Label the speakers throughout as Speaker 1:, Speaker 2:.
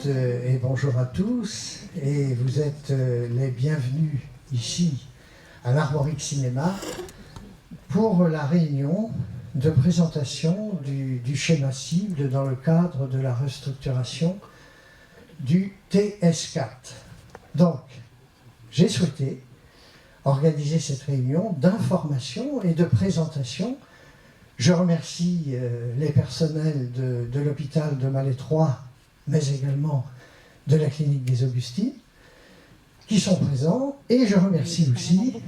Speaker 1: toutes et bonjour à tous, et vous êtes les bienvenus ici à l'Armorique Cinéma pour la réunion de présentation du schéma cible dans le cadre de la restructuration du TS4. Donc, j'ai souhaité organiser cette réunion d'information et de présentation. Je remercie les personnels de l'hôpital de Malétroit, mais également de la clinique des Augustines, qui sont présents. Et je remercie aussi,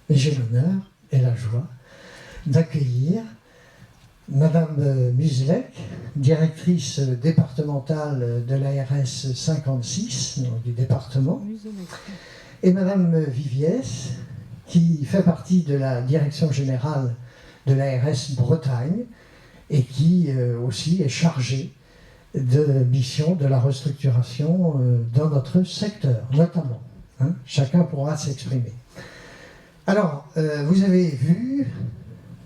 Speaker 1: et j'ai l'honneur et la joie, d'accueillir Madame Muslek, directrice départementale de l'ARS 56, donc du département, et Madame Viviès, qui fait partie de la direction générale de l'ARS Bretagne et qui aussi est chargée de mission de la restructuration dans notre secteur, notamment. Chacun pourra s'exprimer. Alors, vous avez vu,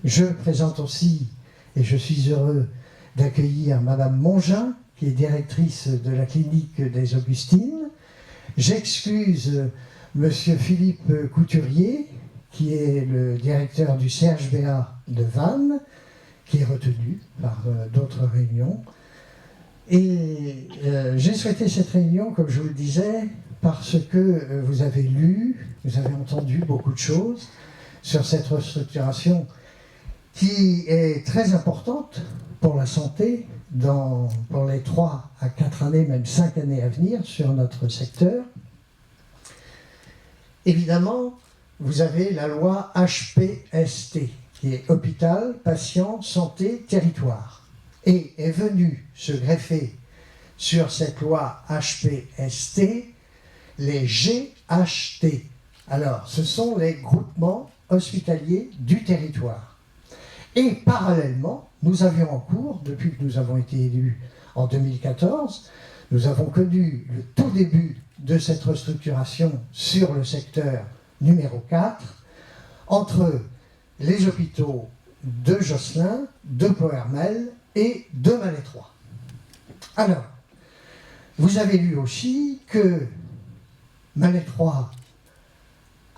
Speaker 1: je présente aussi, et je suis heureux d'accueillir Madame Mongin, qui est directrice de la clinique des Augustines. J'excuse Monsieur Philippe Couturier, qui est le directeur du CHBA de Vannes, qui est retenu par d'autres réunions. Et j'ai souhaité cette réunion, comme je vous le disais, parce que vous avez lu, vous avez entendu beaucoup de choses sur cette restructuration qui est très importante pour la santé pour les 3 à 4 années, même 5 années à venir sur notre secteur. Évidemment, vous avez la loi HPST, qui est Hôpital, Patient, Santé, Territoire, et est venue se greffer sur cette loi HPST les GHT. Alors, ce sont les groupements hospitaliers du territoire. Et parallèlement, nous avions en cours, depuis que nous avons été élus en 2014, nous avons connu le tout début de cette restructuration sur le secteur numéro 4, entre les hôpitaux de Josselin, de Ploërmel et de Malétroit. Alors, vous avez lu aussi que Malétroit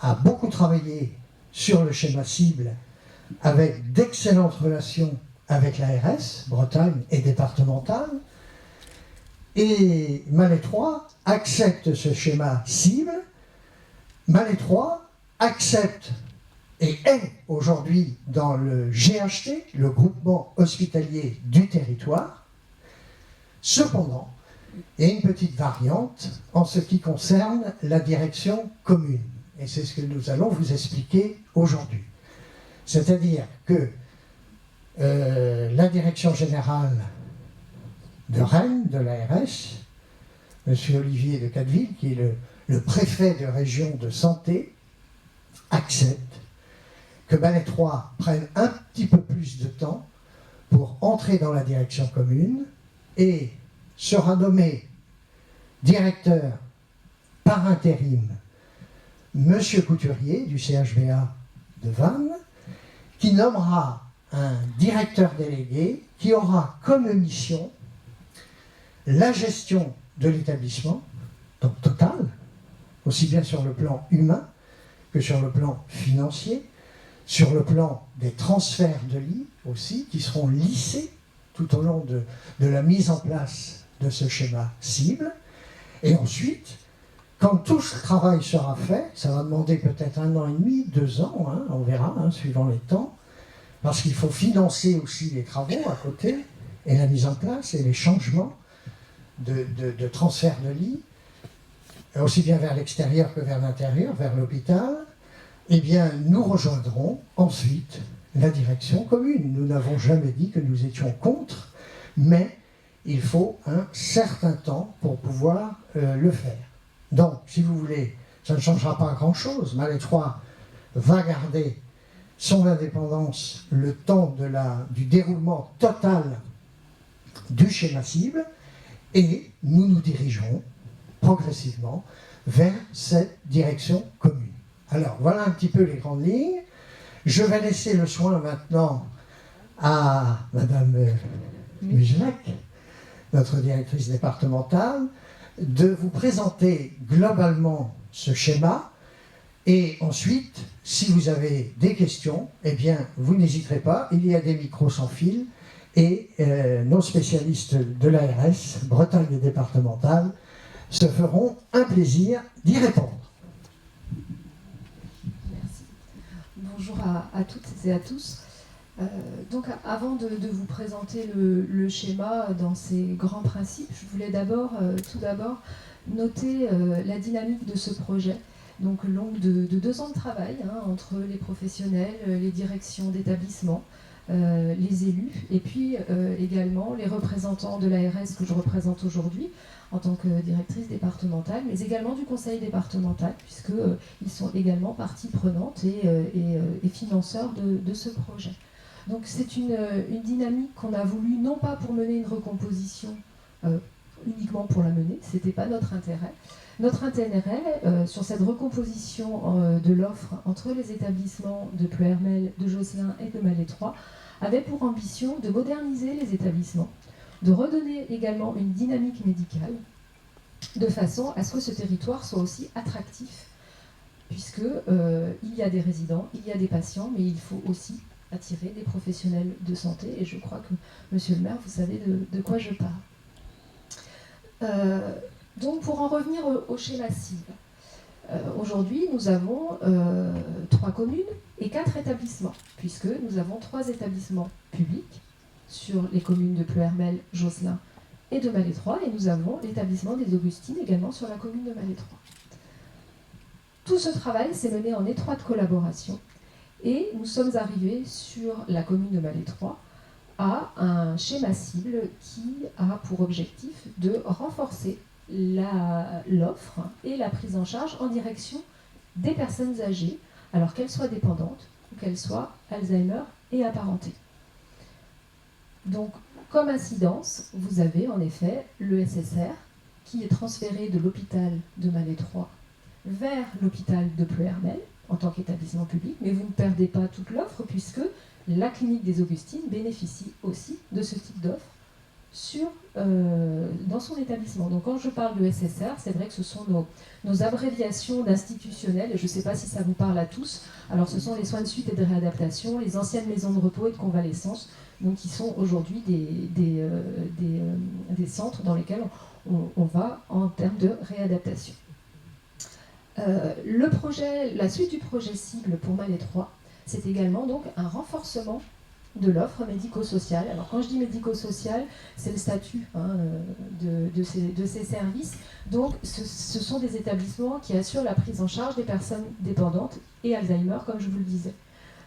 Speaker 1: a beaucoup travaillé sur le schéma cible avec d'excellentes relations avec l'ARS, Bretagne et départementale, et Malétroit accepte ce schéma cible. Malétroit accepte et est aujourd'hui dans le GHT, le groupement hospitalier du territoire. Cependant, il y a une petite variante en ce qui concerne la direction commune. Et c'est ce que nous allons vous expliquer aujourd'hui. C'est-à-dire que la direction générale de Rennes, de l'ARS, M. Olivier de Cadeville, qui est le préfet de région de santé, accepte que Malétroit prenne un petit peu plus de temps pour entrer dans la direction commune et sera nommé directeur par intérim M. Couturier du CHBA de Vannes, qui nommera un directeur délégué qui aura comme mission la gestion de l'établissement, donc total, aussi bien sur le plan humain que sur le plan financier, sur le plan des transferts de lits aussi, qui seront lissés tout au long de la mise en place de ce schéma cible. Et ensuite, quand tout ce travail sera fait, ça va demander peut-être 1 an et demi, 2 ans, on verra, suivant les temps, parce qu'il faut financer aussi les travaux à côté, et la mise en place et les changements de transfert de lits, aussi bien vers l'extérieur que vers l'intérieur, vers l'hôpital. Eh bien, nous rejoindrons ensuite la direction commune. Nous n'avons jamais dit que nous étions contre, mais il faut un certain temps pour pouvoir le faire. Donc, si vous voulez, ça ne changera pas grand-chose. Malétroit va garder son indépendance le temps du déroulement total du schéma cible, et nous nous dirigerons progressivement vers cette direction commune. Alors, voilà un petit peu les grandes lignes. Je vais laisser le soin maintenant à Madame Muslek notre directrice départementale, de vous présenter globalement ce schéma. Et ensuite, si vous avez des questions, eh bien, vous n'hésiterez pas, il y a des micros sans fil et nos spécialistes de l'ARS, Bretagne et départementale, se feront un plaisir d'y répondre.
Speaker 2: Merci. Bonjour à toutes et à tous. Donc, avant de vous présenter le schéma dans ses grands principes, je voulais tout d'abord noter la dynamique de ce projet. Donc, longue de 2 ans de travail entre les professionnels, les directions d'établissement, les élus, et puis également les représentants de l'ARS que je représente aujourd'hui en tant que directrice départementale, mais également du conseil départemental, puisqu'ils sont également partie prenante et financeurs de ce projet. Donc c'est une dynamique qu'on a voulu, non pas pour mener une recomposition uniquement pour la mener, ce n'était pas notre intérêt. Notre intérêt sur cette recomposition de l'offre entre les établissements de Pleuhermel, de Josselin et de Malétroit avait pour ambition de moderniser les établissements, de redonner également une dynamique médicale, de façon à ce que ce territoire soit aussi attractif, puisqu'il y a des résidents, il y a des patients, mais il faut aussi attirer des professionnels de santé, et je crois que, monsieur le maire, vous savez de quoi je parle. Donc, pour en revenir au schéma cible, aujourd'hui, nous avons 3 communes et 4 établissements, puisque nous avons 3 établissements publics sur les communes de Pleuhermel, Josselin et de Malétroit, et nous avons l'établissement des Augustines également sur la commune de Malétroit. Tout ce travail s'est mené en étroite collaboration, et nous sommes arrivés sur la commune de Malétroit à un schéma cible qui a pour objectif de renforcer l'offre et la prise en charge en direction des personnes âgées, alors qu'elles soient dépendantes ou qu'elles soient Alzheimer et apparentées. Donc, comme incidence, vous avez en effet le SSR qui est transféré de l'hôpital de Malétroit vers l'hôpital de Pleuhermel en tant qu'établissement public, mais vous ne perdez pas toute l'offre puisque la clinique des Augustines bénéficie aussi de ce type d'offre dans son établissement. Donc quand je parle de SSR, c'est vrai que ce sont nos abréviations d'institutionnels, et je ne sais pas si ça vous parle à tous. Alors ce sont les soins de suite et de réadaptation, les anciennes maisons de repos et de convalescence, donc qui sont aujourd'hui des centres dans lesquels on va en termes de réadaptation. La suite du projet cible pour Malétroit, c'est également donc un renforcement de l'offre médico-sociale. Alors quand je dis médico-social, c'est le statut de ces services. Donc ce sont des établissements qui assurent la prise en charge des personnes dépendantes et Alzheimer, comme je vous le disais.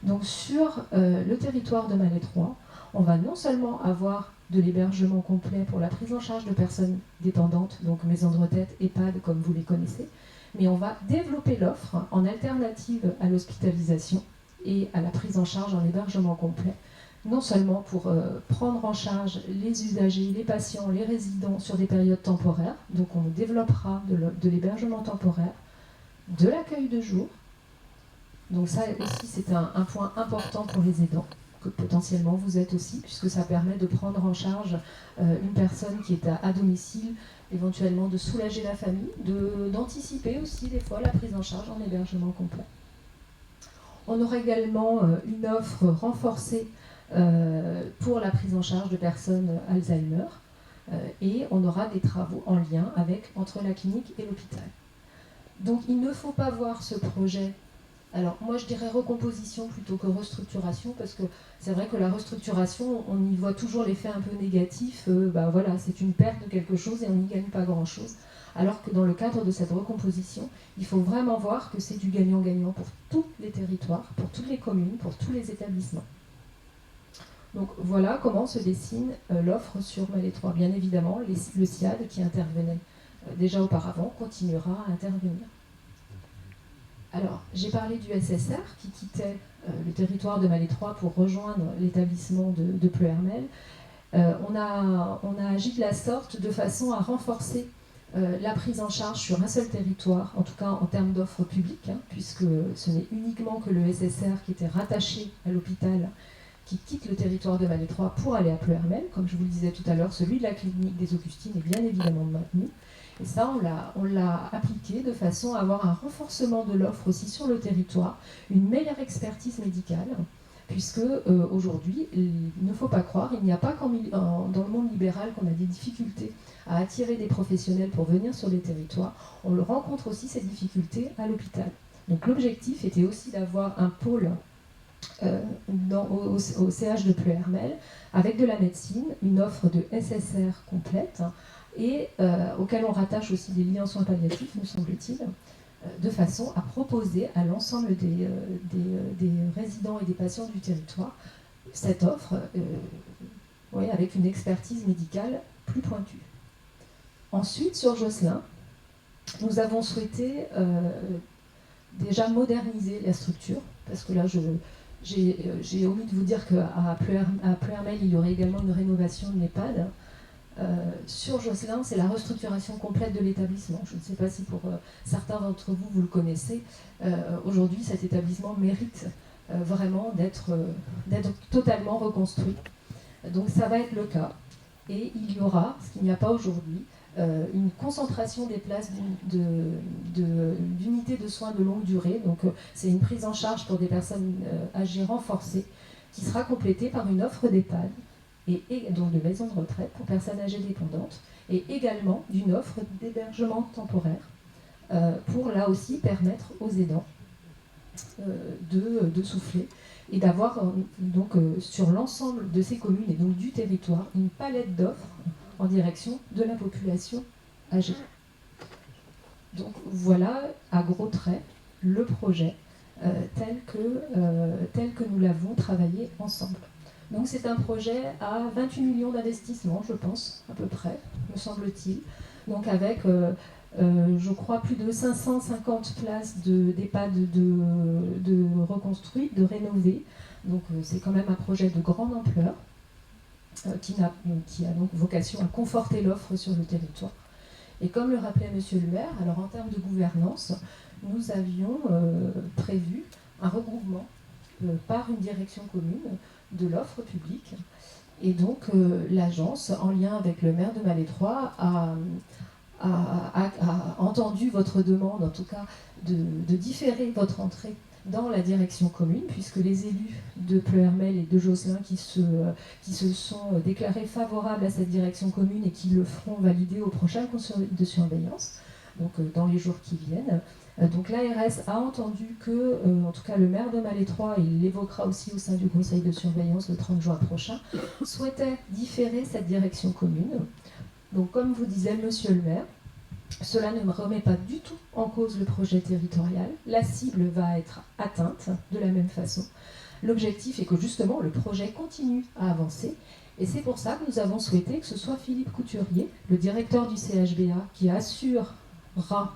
Speaker 2: Donc sur le territoire de Malétroit, on va non seulement avoir de l'hébergement complet pour la prise en charge de personnes dépendantes, donc maisons de retraite, EHPAD, comme vous les connaissez, mais on va développer l'offre en alternative à l'hospitalisation et à la prise en charge en hébergement complet, non seulement pour prendre en charge les usagers, les patients, les résidents sur des périodes temporaires, donc on développera de l'hébergement temporaire, de l'accueil de jour, donc ça aussi c'est un point important pour les aidants, que potentiellement vous êtes aussi, puisque ça permet de prendre en charge une personne qui est à domicile, éventuellement de soulager la famille, d'anticiper aussi des fois la prise en charge en hébergement complet. On aura également une offre renforcée pour la prise en charge de personnes Alzheimer et on aura des travaux en lien entre la clinique et l'hôpital. Donc il ne faut pas voir ce projet, alors moi je dirais recomposition plutôt que restructuration, parce que c'est vrai que la restructuration, on y voit toujours l'effet un peu négatif, voilà, c'est une perte de quelque chose et on n'y gagne pas grand-chose. Alors que dans le cadre de cette recomposition, il faut vraiment voir que c'est du gagnant-gagnant pour tous les territoires, pour toutes les communes, pour tous les établissements. Donc voilà comment se dessine l'offre sur Malétroit. Bien évidemment, le SIAD qui intervenait déjà auparavant continuera à intervenir. Alors, j'ai parlé du SSR qui quittait le territoire de Malétroit pour rejoindre l'établissement de Pleuhermel. On a agi de la sorte de façon à renforcer la prise en charge sur un seul territoire, en tout cas en termes d'offres publiques, puisque ce n'est uniquement que le SSR qui était rattaché à l'hôpital qui quittent le territoire de Malétroit pour aller à Pleuhermel. Comme je vous le disais tout à l'heure, celui de la clinique des Augustines est bien évidemment maintenu. Et ça, on l'a appliqué de façon à avoir un renforcement de l'offre aussi sur le territoire, une meilleure expertise médicale, puisque aujourd'hui, il ne faut pas croire, il n'y a pas dans le monde libéral qu'on a des difficultés à attirer des professionnels pour venir sur les territoires. On le rencontre aussi, ces difficultés, à l'hôpital. Donc l'objectif était aussi d'avoir un pôle au CH de Pleuhermel, avec de la médecine, une offre de SSR complète, et auquel on rattache aussi des liens soins palliatifs, me semble-t-il, de façon à proposer à l'ensemble des résidents et des patients du territoire cette offre avec une expertise médicale plus pointue. Ensuite, sur Josselin, nous avons souhaité déjà moderniser la structure, parce que là, j'ai omis de vous dire qu'à Pleuhermel, il y aurait également une rénovation de l'EHPAD. Sur Josselin, c'est la restructuration complète de l'établissement. Je ne sais pas si pour certains d'entre vous, vous le connaissez. Aujourd'hui, cet établissement mérite vraiment d'être totalement reconstruit. Donc ça va être le cas. Et il y aura, ce qu'il n'y a pas aujourd'hui, une concentration des places d'unités de soins de longue durée. Donc c'est une prise en charge pour des personnes âgées renforcées qui sera complétée par une offre d'EHPAD et donc de maisons de retraite pour personnes âgées dépendantes, et également d'une offre d'hébergement temporaire pour là aussi permettre aux aidants de souffler et d'avoir donc sur l'ensemble de ces communes et donc du territoire une palette d'offres en direction de la population âgée. Donc voilà à gros traits le projet tel que nous l'avons travaillé ensemble. Donc c'est un projet à 28 millions d'investissements, je pense, à peu près, me semble-t-il. Donc avec, je crois, plus de 550 places d'EHPAD de reconstruites, de rénovées. Donc c'est quand même un projet de grande ampleur qui a donc vocation à conforter l'offre sur le territoire. Et comme le rappelait Monsieur le maire, alors en termes de gouvernance, nous avions prévu un regroupement par une direction commune de l'offre publique. Et donc l'agence, en lien avec le maire de Malétroit, a entendu votre demande, en tout cas, de différer votre entrée dans la direction commune, puisque les élus de Pleuhermel et de Josselin qui se sont déclarés favorables à cette direction commune et qui le feront valider au prochain conseil de surveillance, donc dans les jours qui viennent. Donc l'ARS a entendu que, en tout cas le maire de Malétroit, et il l'évoquera aussi au sein du conseil de surveillance le 30 juin prochain, souhaitait différer cette direction commune. Donc comme vous disait Monsieur le maire, cela ne me remet pas du tout en cause le projet territorial. La cible va être atteinte de la même façon. L'objectif est que justement le projet continue à avancer. Et c'est pour ça que nous avons souhaité que ce soit Philippe Couturier, le directeur du CHBA, qui assurera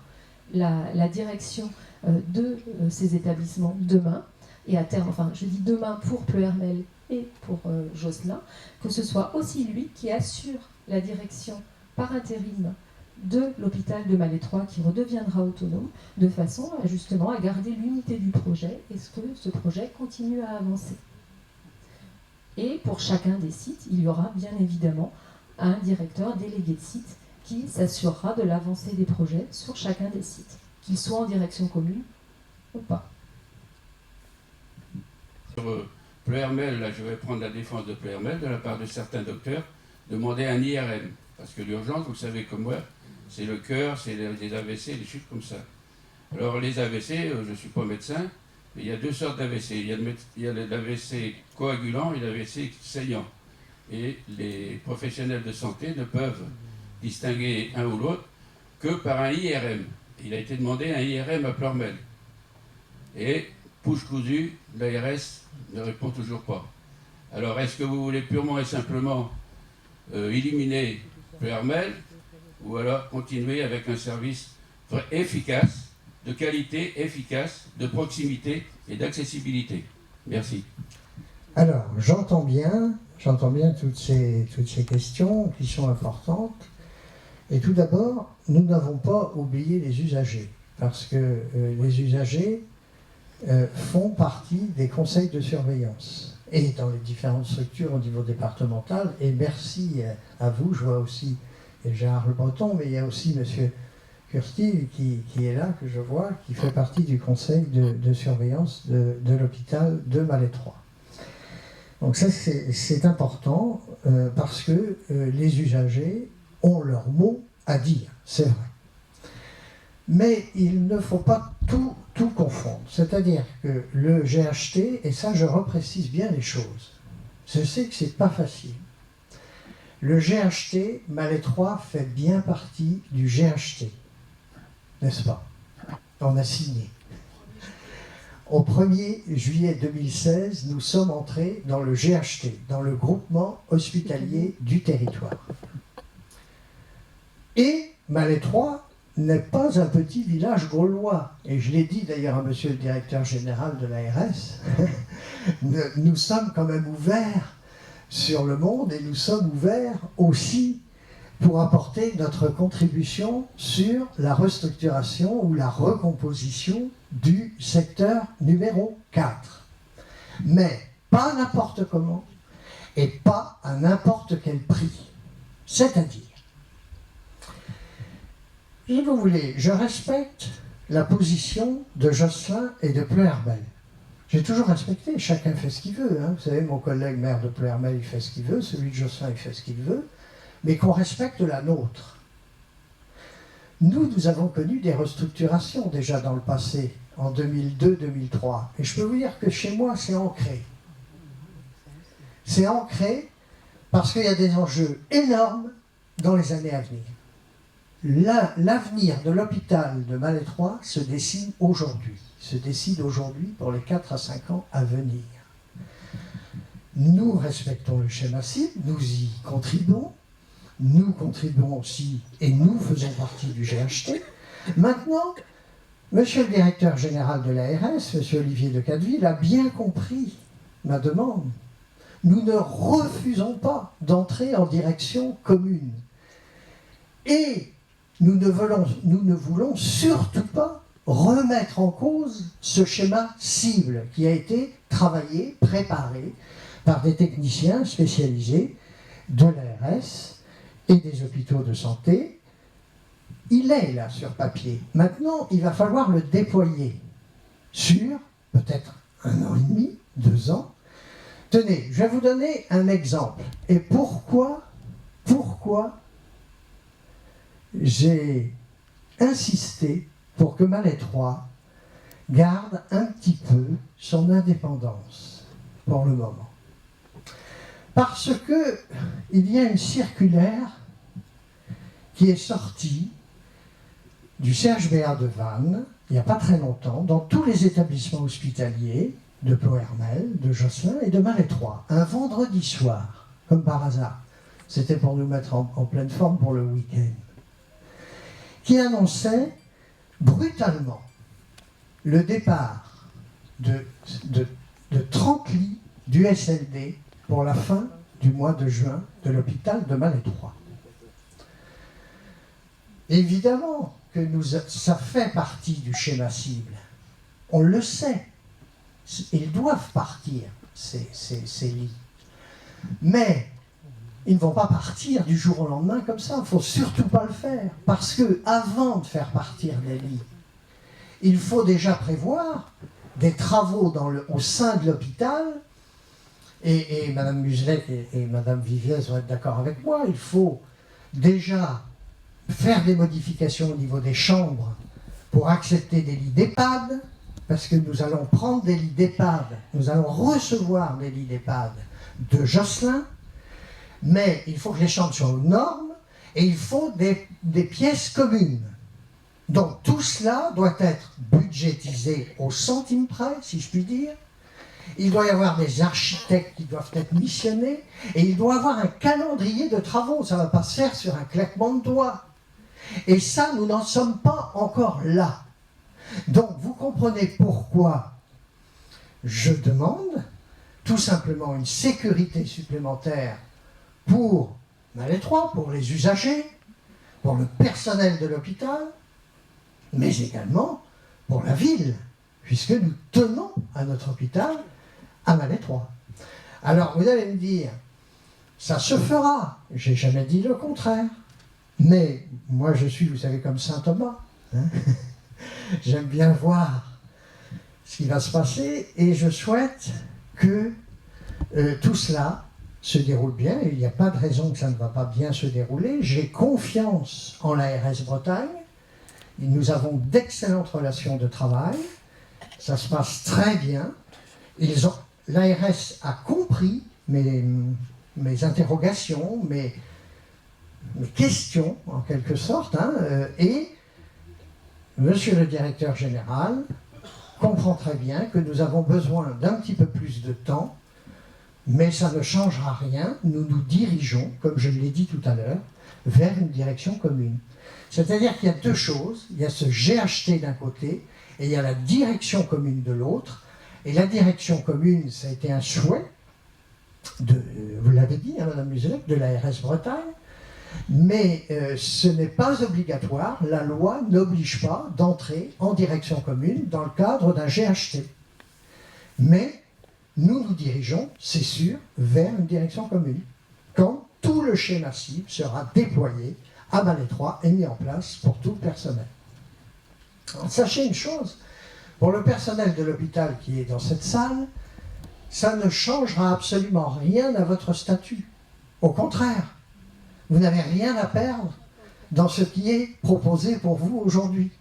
Speaker 2: la direction de ces établissements demain, et à terme, enfin je dis demain pour Pleuhermel et pour Josselin, que ce soit aussi lui qui assure la direction par intérim de l'hôpital de Malétroit qui redeviendra autonome, de façon justement à garder l'unité du projet et que ce projet continue à avancer. Et pour chacun des sites, il y aura bien évidemment un directeur délégué de site qui s'assurera de l'avancée des projets sur chacun des sites, qu'ils soient en direction commune ou pas.
Speaker 3: Sur Pleuhermel, là, je vais prendre la défense de Pleuhermel de la part de certains docteurs, demander un IRM. Parce que l'urgence, vous le savez comme moi, c'est le cœur, c'est les AVC, des choses comme ça. Alors les AVC, je ne suis pas médecin, mais il y a deux sortes d'AVC. Il y a l'AVC coagulant et l'AVC saignant. Et les professionnels de santé ne peuvent distinguer un ou l'autre que par un IRM. Il a été demandé un IRM à Pleuhermel. Et, bouche cousue, l'ARS ne répond toujours pas. Alors, est-ce que vous voulez purement et simplement éliminer Pleuhermel, ou alors continuer avec un service efficace, de qualité, efficace, de proximité et d'accessibilité? Merci.
Speaker 1: Alors, j'entends bien toutes ces questions qui sont importantes. Et tout d'abord, nous n'avons pas oublié les usagers, parce que les usagers font partie des conseils de surveillance. et dans les différentes structures au niveau départemental. Et merci à vous, je vois aussi Gérard Le Breton, mais il y a aussi M. Curtil qui est là, que je vois, qui fait partie du conseil de surveillance de l'hôpital de Malétroit. Donc ça, c'est important parce que les usagers ont leur mot à dire, c'est vrai. Mais il ne faut pas tout confondre. C'est-à-dire que le GHT, et ça je reprécise bien les choses, je sais que c'est pas facile. Le GHT, Malétroit fait bien partie du GHT, n'est-ce pas? On a signé. Au 1er juillet 2016, nous sommes entrés dans le GHT, dans le groupement hospitalier du territoire. Et Malétroit n'est pas un petit village gaulois. Et je l'ai dit d'ailleurs à monsieur le directeur général de l'ARS, nous sommes quand même ouverts sur le monde et nous sommes ouverts aussi pour apporter notre contribution sur la restructuration ou la recomposition du secteur numéro 4. Mais pas n'importe comment et pas à n'importe quel prix. C'est-à-dire, si vous voulez, je respecte la position de Josselin et de Pleuhermel. J'ai toujours respecté, chacun fait ce qu'il veut. Hein. Vous savez, mon collègue maire de Pleuhermel, il fait ce qu'il veut, celui de Josselin, il fait ce qu'il veut, mais qu'on respecte la nôtre. Nous avons connu des restructurations déjà dans le passé, en 2002-2003. Et je peux vous dire que chez moi, c'est ancré. C'est ancré parce qu'il y a des enjeux énormes dans les années à venir. L'avenir de l'hôpital de Malétroit se dessine aujourd'hui, se décide aujourd'hui pour les 4 à 5 ans à venir. Nous respectons le schéma cible, nous y contribuons aussi et nous faisons partie du GHT. Maintenant, monsieur le directeur général de l'ARS, monsieur Olivier de Cadeville, a bien compris ma demande. Nous ne refusons pas d'entrer en direction commune. Et nous ne voulons surtout pas remettre en cause ce schéma cible qui a été travaillé, préparé par des techniciens spécialisés de l'ARS et des hôpitaux de santé. Il est là sur papier. Maintenant, il va falloir le déployer sur peut-être 1 an et demi, 2 ans. Tenez, je vais vous donner un exemple. Et pourquoi j'ai insisté pour que Malétroit garde un petit peu son indépendance pour le moment. Parce que il y a une circulaire qui est sortie du CHBA de Vannes, il n'y a pas très longtemps, dans tous les établissements hospitaliers de Pleuhermel, de Josselin et de Malétroit, un vendredi soir, comme par hasard. C'était pour nous mettre en pleine forme pour le week-end. Qui annonçait brutalement le départ de 30 lits du SLD pour la fin du mois de juin de l'hôpital de Malétroit. Évidemment que ça fait partie du schéma cible. On le sait. Ils doivent partir, ces lits. Mais ils ne vont pas partir du jour au lendemain comme ça. Il ne faut surtout pas le faire. Parce qu'avant de faire partir les lits, il faut déjà prévoir des travaux au sein de l'hôpital. Et Mme Muselet et Mme Viviez vont être d'accord avec moi. Il faut déjà faire des modifications au niveau des chambres pour accepter des lits d'EHPAD. Parce que nous allons prendre des lits d'EHPAD. Nous allons recevoir des lits d'EHPAD de Josselin. Mais il faut que les chambres soient aux normes et il faut des pièces communes. Donc tout cela doit être budgétisé au centime près, si je puis dire. Il doit y avoir des architectes qui doivent être missionnés et il doit y avoir un calendrier de travaux. Ça ne va pas se faire sur un claquement de doigts. Et ça, nous n'en sommes pas encore là. Donc vous comprenez pourquoi je demande tout simplement une sécurité supplémentaire pour Malétroit, pour les usagers, pour le personnel de l'hôpital, mais également pour la ville, puisque nous tenons à notre hôpital à Malétroit. Alors vous allez me dire, ça se fera, j'ai jamais dit le contraire. Mais moi je suis, vous savez, comme saint Thomas. Hein. J'aime bien voir ce qui va se passer et je souhaite que tout cela se déroule bien. Il n'y a pas de raison que ça ne va pas bien se dérouler. J'ai confiance en l'ARS Bretagne. Nous avons d'excellentes relations de travail. Ça se passe très bien. L'ARS a compris mes interrogations, mes questions, en quelque sorte, hein, et Monsieur le directeur général comprend très bien que nous avons besoin d'un petit peu plus de temps, mais ça ne changera rien. Nous nous dirigeons, comme je l'ai dit tout à l'heure, vers une direction commune. C'est-à-dire qu'il y a deux choses. Il y a ce GHT d'un côté et il y a la direction commune de l'autre. Et la direction commune, ça a été un souhait, vous l'avez dit, hein, Madame Muzelec, de l'ARS Bretagne, mais ce n'est pas obligatoire. La loi n'oblige pas d'entrer en direction commune dans le cadre d'un GHT. Mais nous nous dirigeons, c'est sûr, vers une direction commune, quand tout le schéma cible sera déployé à Malétroit et mis en place pour tout le personnel. Alors, sachez une chose, pour le personnel de l'hôpital qui est dans cette salle, ça ne changera absolument rien à votre statut. Au contraire, vous n'avez rien à perdre dans ce qui est proposé pour vous aujourd'hui.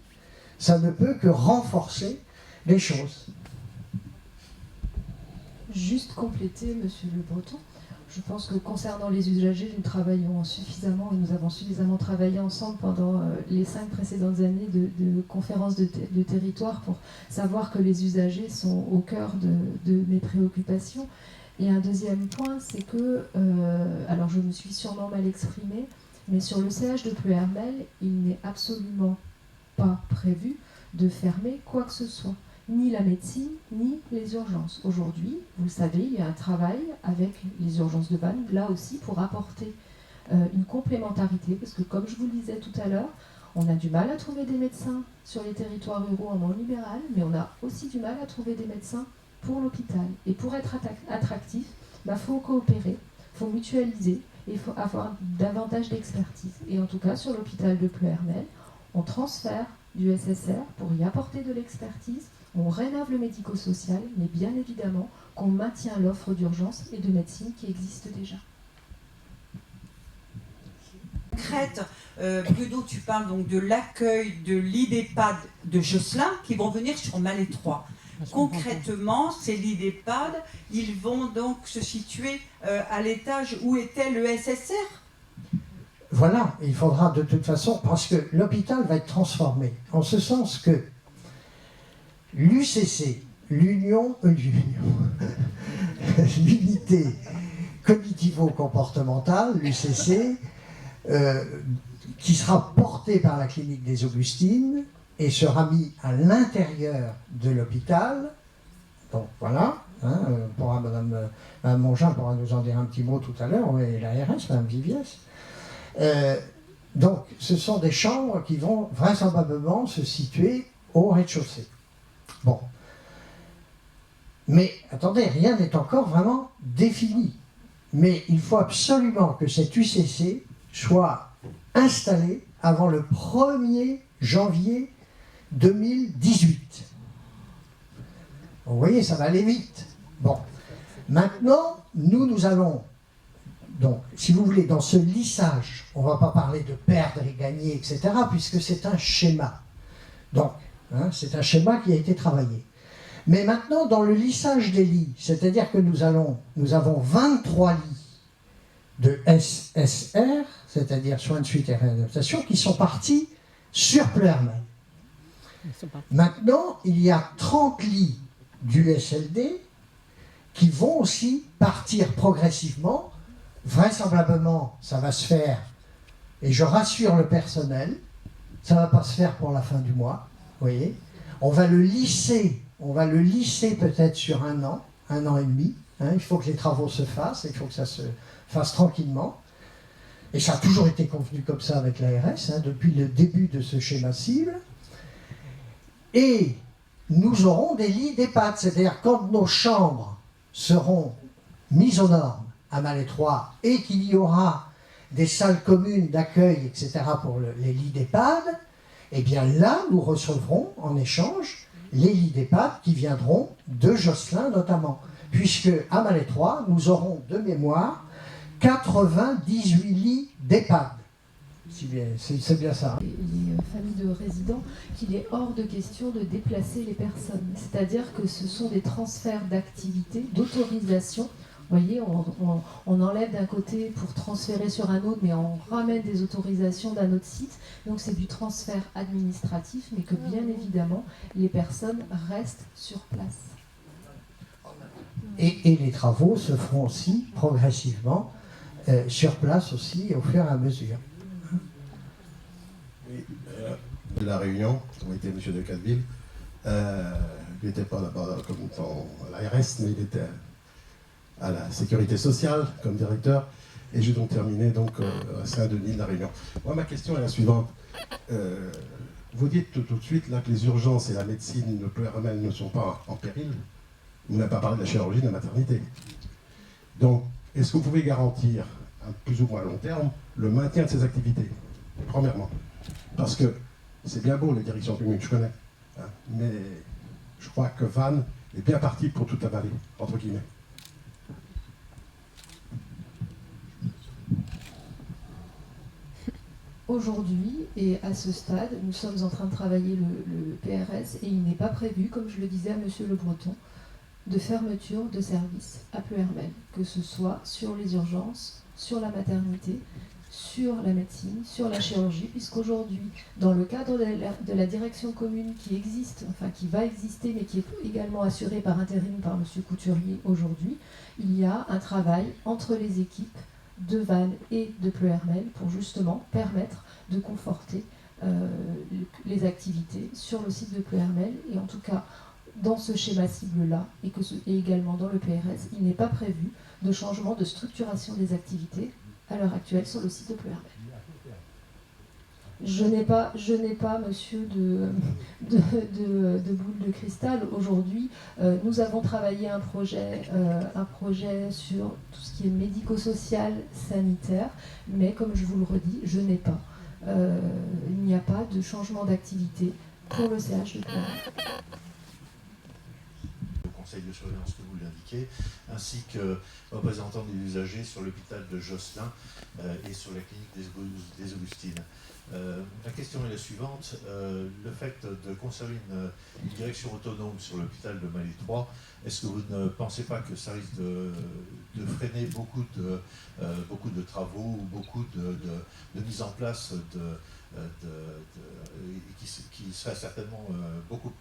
Speaker 1: Ça ne peut que renforcer les choses.
Speaker 2: Juste compléter, Monsieur Le Breton, je pense que concernant les usagers, nous travaillons suffisamment et nous avons suffisamment travaillé ensemble pendant les 5 précédentes années de conférences de territoire pour savoir que les usagers sont au cœur de mes préoccupations. Et un deuxième point, c'est que, alors je me suis sûrement mal exprimée, mais sur le CH de Pleuhermel, il n'est absolument pas prévu de fermer quoi que ce soit. Ni la médecine, ni les urgences. Aujourd'hui, vous le savez, il y a un travail avec les urgences de Vannes, là aussi, pour apporter une complémentarité, parce que comme je vous le disais tout à l'heure, on a du mal à trouver des médecins sur les territoires ruraux en monde libéral, mais on a aussi du mal à trouver des médecins pour l'hôpital. Et pour être attractif, il faut coopérer, il faut mutualiser, et il faut avoir davantage d'expertise. Et en tout cas, sur l'hôpital de Pleuhermel, on transfère du SSR pour y apporter de l'expertise. On rénove le médico-social, mais bien évidemment qu'on maintient l'offre d'urgence et de médecine qui existe déjà.
Speaker 4: Concrète, Bruno, tu parles donc de l'accueil de lits d'EHPAD de Josselin qui vont venir sur Malétroit. Concrètement, ces lits d'EHPAD, ils vont donc se situer à l'étage où était le SSR.
Speaker 1: Voilà, il faudra de toute façon, parce que l'hôpital va être transformé, en ce sens que l'UCC, l'unité cognitivo-comportementale, l'UCC, qui sera portée par la clinique des Augustines et sera mis à l'intérieur de l'hôpital. Donc voilà, hein, Madame Mongin pourra nous en dire un petit mot tout à l'heure, et l'ARS, Madame Viviès. Donc ce sont des chambres qui vont vraisemblablement se situer au rez-de-chaussée. Bon. Mais attendez, rien n'est encore vraiment défini. Mais il faut absolument que cette UCC soit installée avant le 1er janvier 2018. Vous voyez, ça va aller vite. Bon. Maintenant, nous allons, donc, si vous voulez, dans ce lissage, on ne va pas parler de perdre et gagner, etc., puisque c'est un schéma. Donc, hein, c'est un schéma qui a été travaillé. Mais maintenant, dans le lissage des lits, c'est-à-dire que nous avons 23 lits de SSR, c'est-à-dire soins de suite et réadaptation, qui sont partis sur Pleuhermel. Maintenant, il y a 30 lits du SLD qui vont aussi partir progressivement. Vraisemblablement, ça va se faire, et je rassure le personnel, ça ne va pas se faire pour la fin du mois, vous voyez. On va le lisser peut-être sur un an et demi. Hein, il faut que les travaux se fassent, il faut que ça se fasse tranquillement. Et ça a toujours été convenu comme ça avec l'ARS, hein, depuis le début de ce schéma cible. Et nous aurons des lits d'EHPAD, c'est-à-dire quand nos chambres seront mise aux normes à Malétroit et qu'il y aura des salles communes d'accueil, etc. pour les lits d'EHPAD, eh bien là, nous recevrons en échange les lits d'EHPAD qui viendront de Josselin notamment, puisque à Malétroit, nous aurons de mémoire 98 lits d'EHPAD. C'est bien ça.
Speaker 2: Les familles de résidents qu'il est hors de question de déplacer les personnes. C'est-à-dire que ce sont des transferts d'activités, d'autorisation. Vous voyez, on enlève d'un côté pour transférer sur un autre, mais on ramène des autorisations d'un autre site. Donc c'est du transfert administratif, mais que bien évidemment, les personnes restent sur place.
Speaker 1: Et les travaux se feront aussi progressivement sur place aussi au fur et à mesure.
Speaker 5: Oui, de la Réunion, où était M. de Cadeville, il n'était pas là-bas comme dans l'ARS, mais il était à la sécurité sociale comme directeur, et j'ai donc terminé donc, à Saint-Denis de la Réunion. Moi, ma question est la suivante. Vous dites tout de suite là, que les urgences et la médecine, le PRML ne sont pas en péril. Vous n'avez pas parlé de la chirurgie et de la maternité. Donc, est-ce que vous pouvez garantir, à plus ou moins long terme, le maintien de ces activités, premièrement? Parce que c'est bien beau les directions communes, je connais, hein, mais je crois que Vannes est bien parti pour toute la vallée, entre guillemets.
Speaker 2: Aujourd'hui, et à ce stade, nous sommes en train de travailler le PRS et il n'est pas prévu, comme je le disais à M. Le Breton, de fermeture de services à Pleuhermel, que ce soit sur les urgences, sur la maternité, sur la médecine, sur la chirurgie, puisqu'aujourd'hui, dans le cadre de la direction commune qui existe, enfin qui va exister, mais qui est également assurée par intérim par M. Couturier aujourd'hui, il y a un travail entre les équipes de Vannes et de Pleuhermel pour justement permettre de conforter les activités sur le site de Pleuhermel, et en tout cas dans ce schéma cible-là, et également dans le PRS, il n'est pas prévu de changement de structuration des activités à l'heure actuelle sur le site de Pleuhermel. Je n'ai pas, monsieur, de boule de cristal. Aujourd'hui, nous avons travaillé un projet sur tout ce qui est médico-social, sanitaire, mais comme je vous le redis, je n'ai pas. Il n'y a pas de changement d'activité pour le CH de Pleuhermel.
Speaker 6: Conseil de surveillance que vous l'indiquez, ainsi que représentant des usagers sur l'hôpital de Josselin et sur la clinique des Augustines. La question est la suivante. Le fait de conserver une direction autonome sur l'hôpital de Malétroit, est-ce que vous ne pensez pas que ça risque de freiner beaucoup de travaux ou beaucoup de mise en place qui serait certainement beaucoup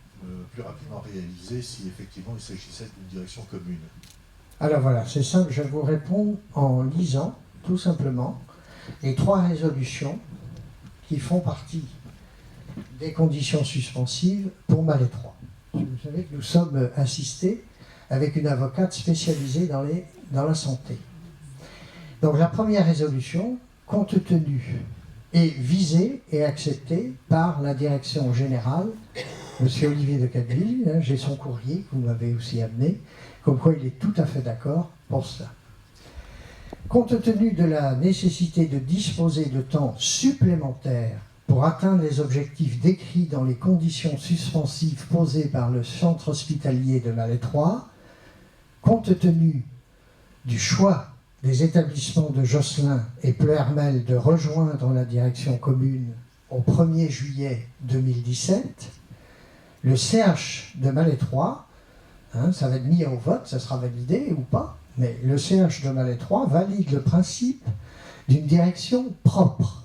Speaker 6: plus rapidement réalisé si effectivement il s'agissait d'une direction commune?
Speaker 1: Alors voilà, c'est simple, je vous réponds en lisant tout simplement les 3 résolutions qui font partie des conditions suspensives pour Malétroit. Vous savez que nous sommes assistés avec une avocate spécialisée dans la santé. Donc la première résolution, compte tenu, est visée et acceptée par la direction générale, M. Olivier de Cadeville, hein, j'ai son courrier que vous m'avez aussi amené, comme quoi il est tout à fait d'accord pour cela. Compte tenu de la nécessité de disposer de temps supplémentaires pour atteindre les objectifs décrits dans les conditions suspensives posées par le centre hospitalier de Malétroit, compte tenu du choix des établissements de Josselin et Pleuhermel de rejoindre la direction commune au 1er juillet 2017, le CH de Malétroit, hein, ça va être mis au vote, ça sera validé ou pas, mais le CH de Malétroit valide le principe d'une direction propre,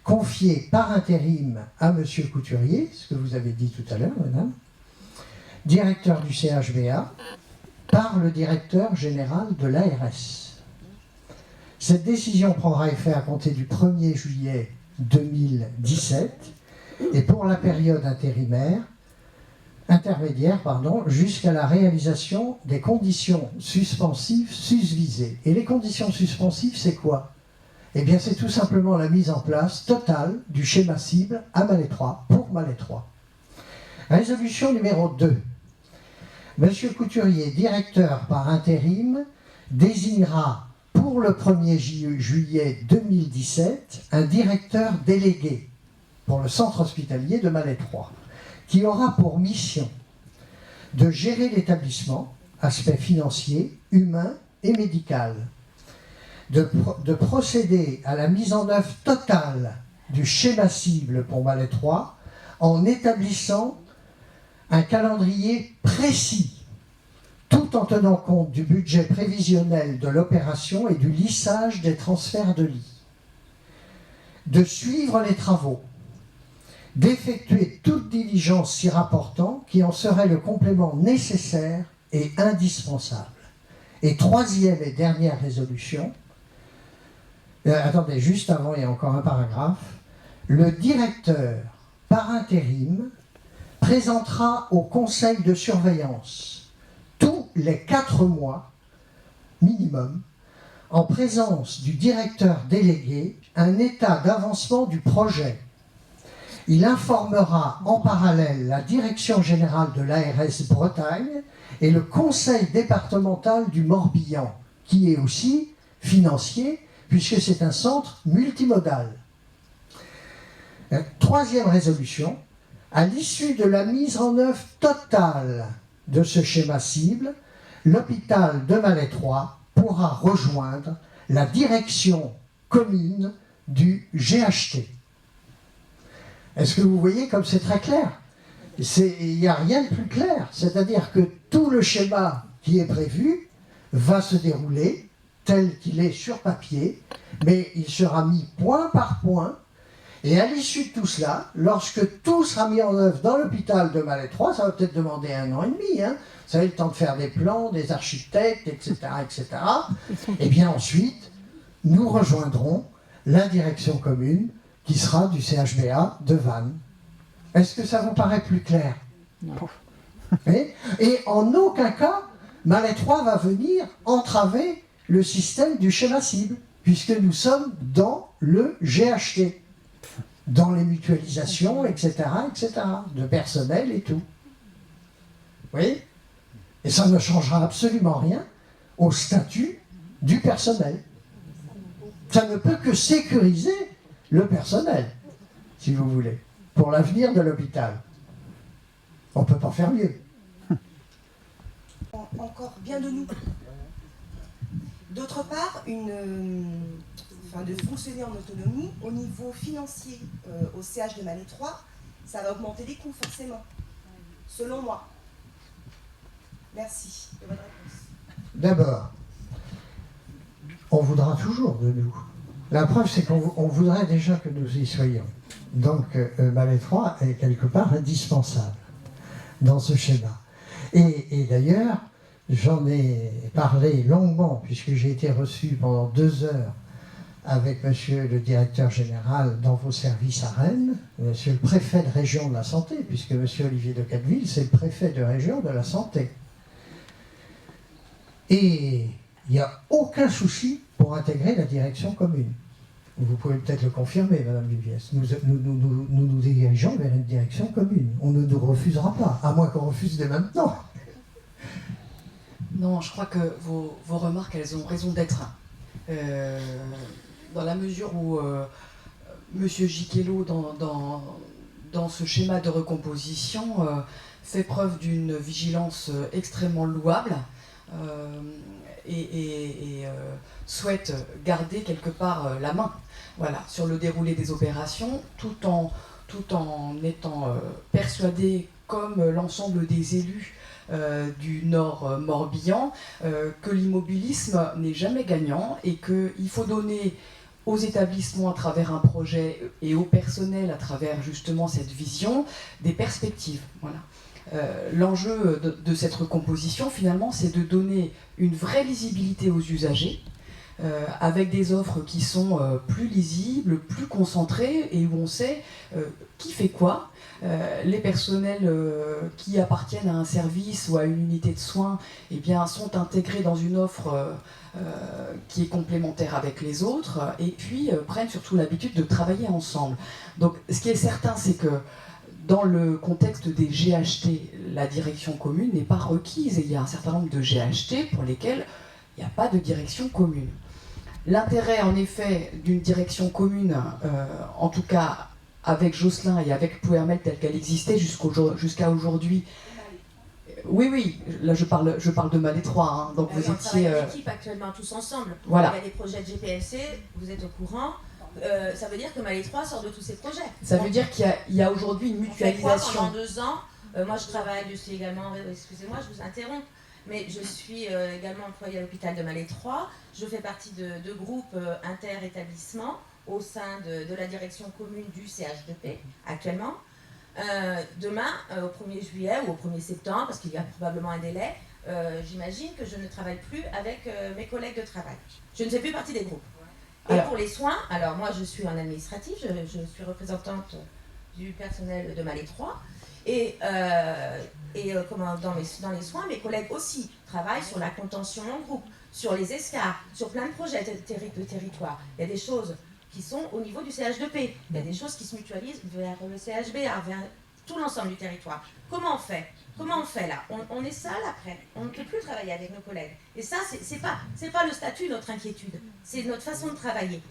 Speaker 1: confiée par intérim à M. Couturier, ce que vous avez dit tout à l'heure, madame, directeur du CHBA, par le directeur général de l'ARS. Cette décision prendra effet à compter du 1er juillet 2017 et pour la période intermédiaire, jusqu'à la réalisation des conditions suspensives susvisées. Et les conditions suspensives, c'est quoi? Eh bien, c'est tout simplement la mise en place totale du schéma cible à Malétroit, pour Malétroit. Résolution numéro 2. Monsieur Couturier, directeur par intérim, désignera pour le 1er juillet 2017 un directeur délégué pour le centre hospitalier de Malais 3, qui aura pour mission de gérer l'établissement, aspect financier, humain et médical, de procéder à la mise en œuvre totale du schéma cible pour Malais 3 en établissant un calendrier précis, tout en tenant compte du budget prévisionnel de l'opération et du lissage des transferts de lits, de suivre les travaux, d'effectuer toute diligence s'y rapportant qui en serait le complément nécessaire et indispensable. Et troisième et dernière résolution, attendez, juste avant, il y a encore un paragraphe, le directeur par intérim présentera au conseil de surveillance tous les 4 mois minimum, en présence du directeur délégué, un état d'avancement du projet. Il informera en parallèle la direction générale de l'ARS Bretagne et le conseil départemental du Morbihan, qui est aussi financier, puisque c'est un centre multimodal. Troisième résolution, à l'issue de la mise en œuvre totale de ce schéma cible, l'hôpital de Malais 3 pourra rejoindre la direction commune du GHT. Est-ce que vous voyez comme c'est très clair? Il n'y a rien de plus clair, c'est-à-dire que tout le schéma qui est prévu va se dérouler tel qu'il est sur papier, mais il sera mis point par point, et à l'issue de tout cela, lorsque tout sera mis en œuvre dans l'hôpital de Malais 3, ça va peut-être demander 1 an et demi, hein, vous avez le temps de faire des plans, des architectes, etc., etc., et bien ensuite, nous rejoindrons la direction commune qui sera du CHBA de Vannes. Est-ce que ça vous paraît plus clair?
Speaker 7: Non.
Speaker 1: Et en aucun cas, Malais 3 va venir entraver le système du schéma cible, puisque nous sommes dans le GHT, dans les mutualisations, etc., de personnel et tout. Oui? Et ça ne changera absolument rien au statut du personnel. Ça ne peut que sécuriser le personnel, si vous voulez, pour l'avenir de l'hôpital. On ne peut pas faire mieux.
Speaker 8: Encore bien de nous. D'autre part, de fonctionner en autonomie, au niveau financier, au CH de Malais 3, ça va augmenter les coûts, forcément, selon moi. Merci de votre réponse.
Speaker 1: D'abord, on voudra toujours de nous. La preuve, c'est qu'on voudrait déjà que nous y soyons. Donc, Malais 3 est quelque part indispensable dans ce schéma. Et d'ailleurs, j'en ai parlé longuement, puisque j'ai été reçu pendant 2 heures avec monsieur le directeur général dans vos services à Rennes, monsieur le préfet de région de la santé, puisque monsieur Olivier de Cadeville, c'est le préfet de région de la santé. Et il n'y a aucun souci pour intégrer la direction commune. Vous pouvez peut-être le confirmer, madame Viviès. Nous dirigeons vers une direction commune. On ne nous refusera pas, à moins qu'on refuse dès maintenant.
Speaker 9: Non, je crois que vos remarques, elles ont raison d'être. Dans la mesure où M. Giquelot, dans ce schéma de recomposition, fait preuve d'une vigilance extrêmement louable et souhaite garder quelque part la main, voilà, sur le déroulé des opérations, tout en étant persuadé, comme l'ensemble des élus du Nord Morbihan, que l'immobilisme n'est jamais gagnant et qu'il faut donner aux établissements à travers un projet et au personnel à travers justement cette vision des perspectives. Voilà. L'enjeu de cette recomposition finalement, c'est de donner une vraie lisibilité aux usagers avec des offres qui sont plus lisibles, plus concentrées et où on sait qui fait quoi. Les personnels qui appartiennent à un service ou à une unité de soins, eh bien, sont intégrés dans une offre qui est complémentaire avec les autres et puis prennent surtout l'habitude de travailler ensemble. Donc ce qui est certain, c'est que dans le contexte des GHT, la direction commune n'est pas requise et il y a un certain nombre de GHT pour lesquels il n'y a pas de direction commune. L'intérêt, en effet, d'une direction commune, en tout cas avec Josselin et avec Plouermel telle qu'elle existait jusqu'à aujourd'hui. Oui, là je parle de Malais 3, hein, donc vous étiez...
Speaker 7: On travaille en équipe actuellement tous ensemble.
Speaker 9: Voilà.
Speaker 7: Il y a des projets de GPLC, vous êtes au courant. Ça veut dire que Malais 3 sort de tous ces projets.
Speaker 9: Ça veut dire qu'il y a aujourd'hui une mutualisation.
Speaker 7: Pendant 2 ans, moi je travaille, je suis également, excusez-moi, je vous interromps, mais je suis également employée à l'hôpital de Malais 3. Je fais partie de groupes inter-établissements au sein de la direction commune du CH2P actuellement. Demain, au 1er juillet ou au 1er septembre, parce qu'il y a probablement un délai, j'imagine que je ne travaille plus avec mes collègues de travail. Je ne fais plus partie des groupes. Et pour les soins, alors moi je suis en administratif, je suis représentante du personnel de Malais 3, dans les soins, mes collègues aussi travaillent sur la contention en groupe, sur les escars, sur plein de projets de territoire. Il y a des choses qui sont au niveau du CH2P, il y a des choses qui se mutualisent vers le CHBA, vers tout l'ensemble du territoire. Comment on fait? Comment on fait là? On est seul après, on ne peut plus travailler avec nos collègues. Et ça, c'est pas le statut notre inquiétude, c'est notre façon de travailler,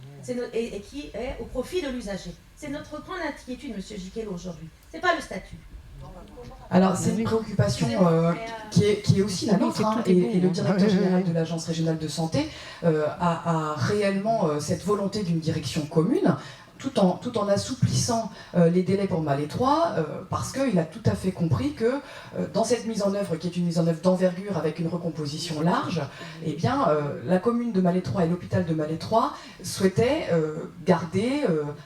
Speaker 7: et qui est au profit de l'usager. C'est notre grande inquiétude, Monsieur Giquelot, aujourd'hui. C'est pas le statut.
Speaker 9: Alors c'est une préoccupation qui est aussi la nôtre, hein, et le directeur général de l'Agence régionale de santé a réellement cette volonté d'une direction commune, tout en assouplissant les délais pour Malais 3, parce qu'il a tout à fait compris que dans cette mise en œuvre, qui est une mise en œuvre d'envergure avec une recomposition large, eh bien, la commune de Malais 3 et l'hôpital de Malais 3 souhaitaient garder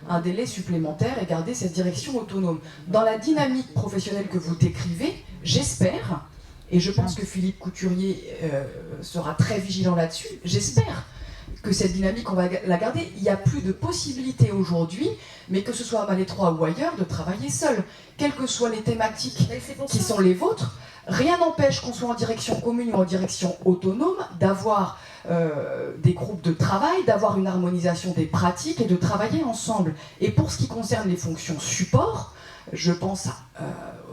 Speaker 9: un délai supplémentaire et garder cette direction autonome. Dans la dynamique professionnelle que vous décrivez, j'espère, et je pense que Philippe Couturier sera très vigilant là-dessus, j'espère que cette dynamique, on va la garder. Il n'y a plus de possibilité aujourd'hui, mais que ce soit à Malais 3 ou ailleurs, de travailler seul. Quelles que soient les thématiques qui sont les vôtres, rien n'empêche qu'on soit en direction commune ou en direction autonome, d'avoir des groupes de travail, d'avoir une harmonisation des pratiques et de travailler ensemble. Et pour ce qui concerne les fonctions support, je pense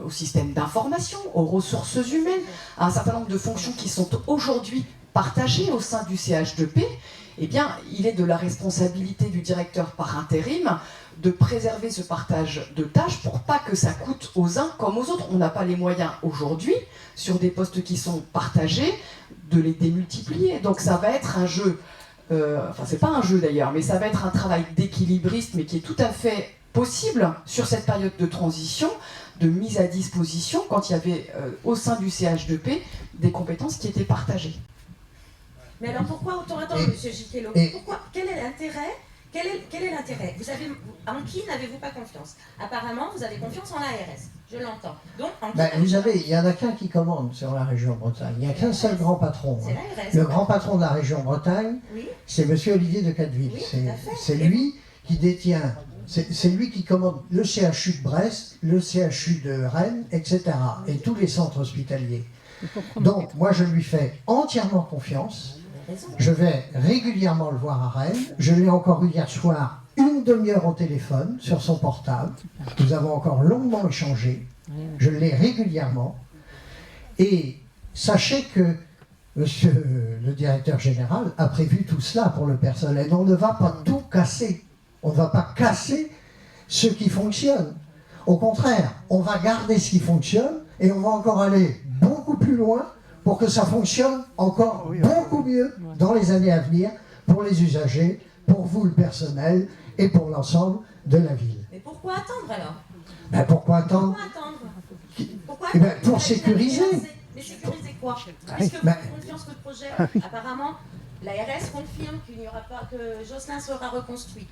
Speaker 9: au système d'information, aux ressources humaines, à un certain nombre de fonctions qui sont aujourd'hui partagées au sein du CH2P. Eh bien, il est de la responsabilité du directeur par intérim de préserver ce partage de tâches pour pas que ça coûte aux uns comme aux autres. On n'a pas les moyens aujourd'hui, sur des postes qui sont partagés, de les démultiplier. Donc ça va être un jeu, enfin c'est pas un jeu d'ailleurs, mais ça va être un travail d'équilibriste, mais qui est tout à fait possible sur cette période de transition, de mise à disposition, quand il y avait au sein du CH2P des compétences qui étaient partagées.
Speaker 7: Mais alors pourquoi autant attendre, Monsieur Giquelot? Pourquoi? Quel est l'intérêt? Quel est l'intérêt? En qui n'avez-vous pas confiance? Apparemment, vous avez confiance en l'ARS, je l'entends. Donc,
Speaker 1: vous savez, il n'y en a qu'un qui commande sur la région Bretagne. Il n'y a qu'un seul grand patron.
Speaker 7: C'est l'ARS.
Speaker 1: Le grand patron de la région Bretagne, oui, c'est Monsieur Olivier de Cadeville. Oui, c'est lui qui détient, c'est lui qui commande le CHU de Brest, le CHU de Rennes, etc. Et tous les centres hospitaliers. Donc, moi, je lui fais entièrement confiance. Je vais régulièrement le voir à Rennes. Je l'ai encore eu hier soir, une demi-heure au téléphone sur son portable. Nous avons encore longuement échangé. Je l'ai régulièrement. Et sachez que Monsieur le directeur général a prévu tout cela pour le personnel. On ne va pas tout casser. On ne va pas casser ce qui fonctionne. Au contraire, on va garder ce qui fonctionne et on va encore aller beaucoup plus loin pour que ça fonctionne encore beaucoup mieux dans les années à venir pour les usagers, pour vous le personnel et pour l'ensemble de la ville.
Speaker 7: Mais pourquoi attendre alors?
Speaker 1: Pourquoi attendre?
Speaker 7: Pourquoi attendre?
Speaker 1: Pour sécuriser.
Speaker 7: Mais sécuriser quoi? Puisque vous avez confiance que le projet, apparemment, l'ARS confirme qu'il n'y aura pas, que Josselin sera reconstruit,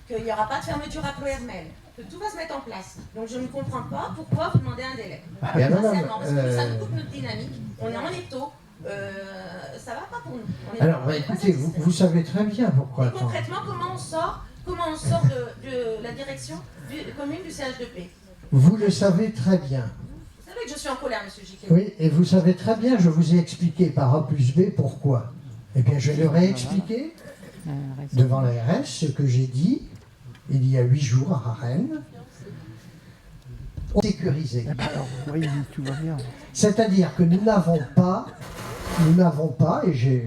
Speaker 7: qu'il n'y aura pas de fermeture à Plouermel, que tout va se mettre en place. Donc je ne comprends pas pourquoi vous demandez un délai. Sincèrement, parce que ça nous coupe notre dynamique, on est en étau, ça va pas pour nous.
Speaker 1: Alors écoutez, vous savez très bien pourquoi attendre.
Speaker 7: Concrètement, comment on sort de la direction commune du CH2P?
Speaker 1: Vous le savez très bien.
Speaker 7: Vous savez que je suis en colère, Monsieur Giquelot.
Speaker 1: Oui, et vous savez très bien, je vous ai expliqué par A plus B pourquoi. Eh bien, je leur ai expliqué devant l'ARS ce que j'ai dit il y a 8 jours à Rennes. sécurisé.
Speaker 10: Oui, tout va bien.
Speaker 1: C'est-à-dire que nous n'avons pas, et je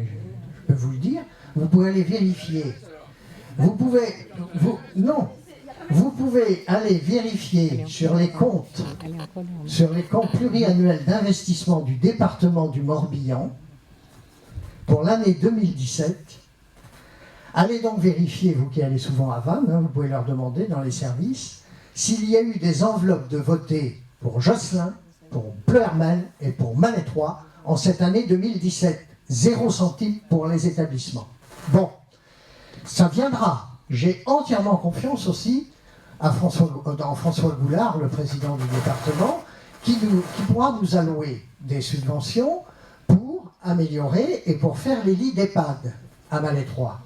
Speaker 1: peux vous le dire, vous pouvez aller vérifier. Vous pouvez aller vérifier sur les comptes pluriannuels d'investissement du département du Morbihan pour l'année 2017. Allez donc vérifier, vous qui allez souvent à Vannes, vous pouvez leur demander dans les services, s'il y a eu des enveloppes de votés pour Josselin, pour Pleurmel et pour Malétroit en cette année 2017. 0 centime pour les établissements. Bon, ça viendra. J'ai entièrement confiance aussi dans François Goulard, le président du département, qui pourra nous allouer des subventions pour améliorer et pour faire les lits d'EHPAD à Malétroit.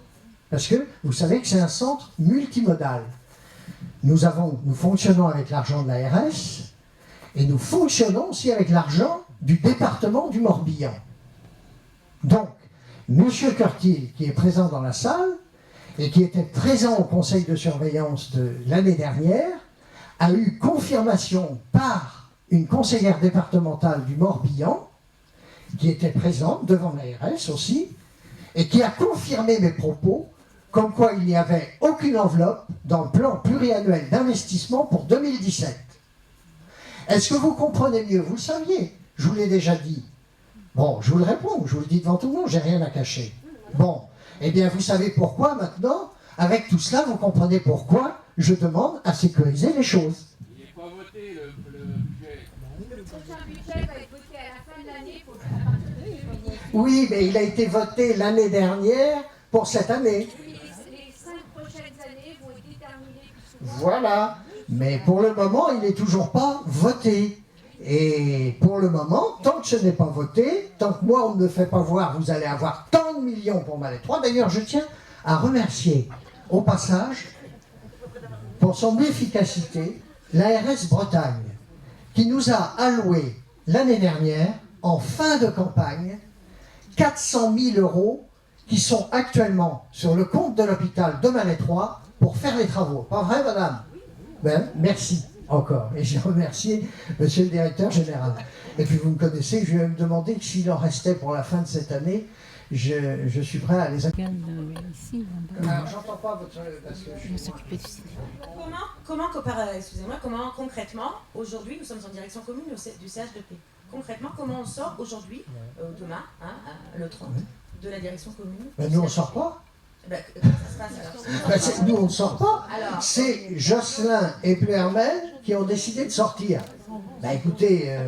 Speaker 1: Parce que vous savez que c'est un centre multimodal. Nous fonctionnons avec l'argent de l'ARS et nous fonctionnons aussi avec l'argent du département du Morbihan. Donc, M. Curtil, qui est présent dans la salle et qui était présent au conseil de surveillance de l'année dernière, a eu confirmation par une conseillère départementale du Morbihan, qui était présente devant l'ARS aussi, et qui a confirmé mes propos, comme quoi il n'y avait aucune enveloppe dans le plan pluriannuel d'investissement pour 2017. Est-ce que vous comprenez mieux? Vous le saviez, je vous l'ai déjà dit. Bon, je vous le réponds, je vous le dis devant tout le monde, j'ai rien à cacher. Bon, eh bien vous savez pourquoi maintenant, avec tout cela, vous comprenez pourquoi je demande à sécuriser les choses.
Speaker 3: Il n'est pas voté le budget.
Speaker 11: Le prochain budget va être voté à la fin de l'année pour à partir de février.
Speaker 1: Oui, mais il a été voté l'année dernière pour cette année.
Speaker 11: Oui, les 5 prochaines années vont être déterminées.
Speaker 1: Voilà, mais pour le moment, il n'est toujours pas voté. Et pour le moment, tant que ce n'est pas voté, tant que moi on ne me fait pas voir, vous allez avoir tant de millions pour Malétroit. D'ailleurs, je tiens à remercier au passage, pour son efficacité, l'ARS Bretagne, qui nous a alloué l'année dernière, en fin de campagne, 400 000 € qui sont actuellement sur le compte de l'hôpital de Malétroit pour faire les travaux. Pas vrai, madame? Ben, merci encore. Et j'ai remercié monsieur le directeur général. Et puis vous me connaissez, je vais me demander que s'il en restait pour la fin de cette année, je suis prêt à les accueillir. Alors, j'entends pas votre... Parce que je vais s'occuper du ciné.
Speaker 7: Comment concrètement, aujourd'hui, nous sommes en direction commune du CH2P. Concrètement, comment on sort aujourd'hui, demain, le 30, de la direction commune?
Speaker 1: Ben, nous, on ne sort pas.
Speaker 7: Comment ça se passe alors?
Speaker 1: Nous, on ne sort pas. C'est Josselin et Pleurmel qui ont décidé de sortir. Ben, écoutez,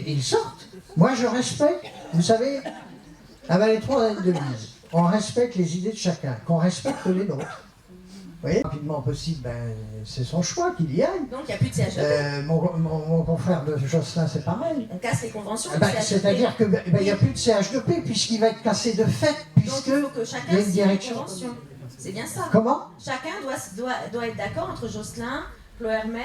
Speaker 1: ils sortent. Moi, je respecte. Vous savez, à Malétroit, on a une devise. On respecte les idées de chacun, qu'on respecte les nôtres. Vous voyez, rapidement possible, ben, c'est son choix qu'il y aille.
Speaker 7: Donc il n'y a plus de CH2P.
Speaker 1: Mon confrère de Josselin, c'est pareil.
Speaker 7: On casse les conventions.
Speaker 1: C'est-à-dire qu'il n'y a plus de CH2P puisqu'il va être cassé de fait, puisque
Speaker 7: donc il faut que chacun
Speaker 1: il y a une
Speaker 7: signe
Speaker 1: direction.
Speaker 7: les conventions. C'est bien ça.
Speaker 1: Comment?
Speaker 7: Chacun doit être d'accord entre Josselin, Pleurmel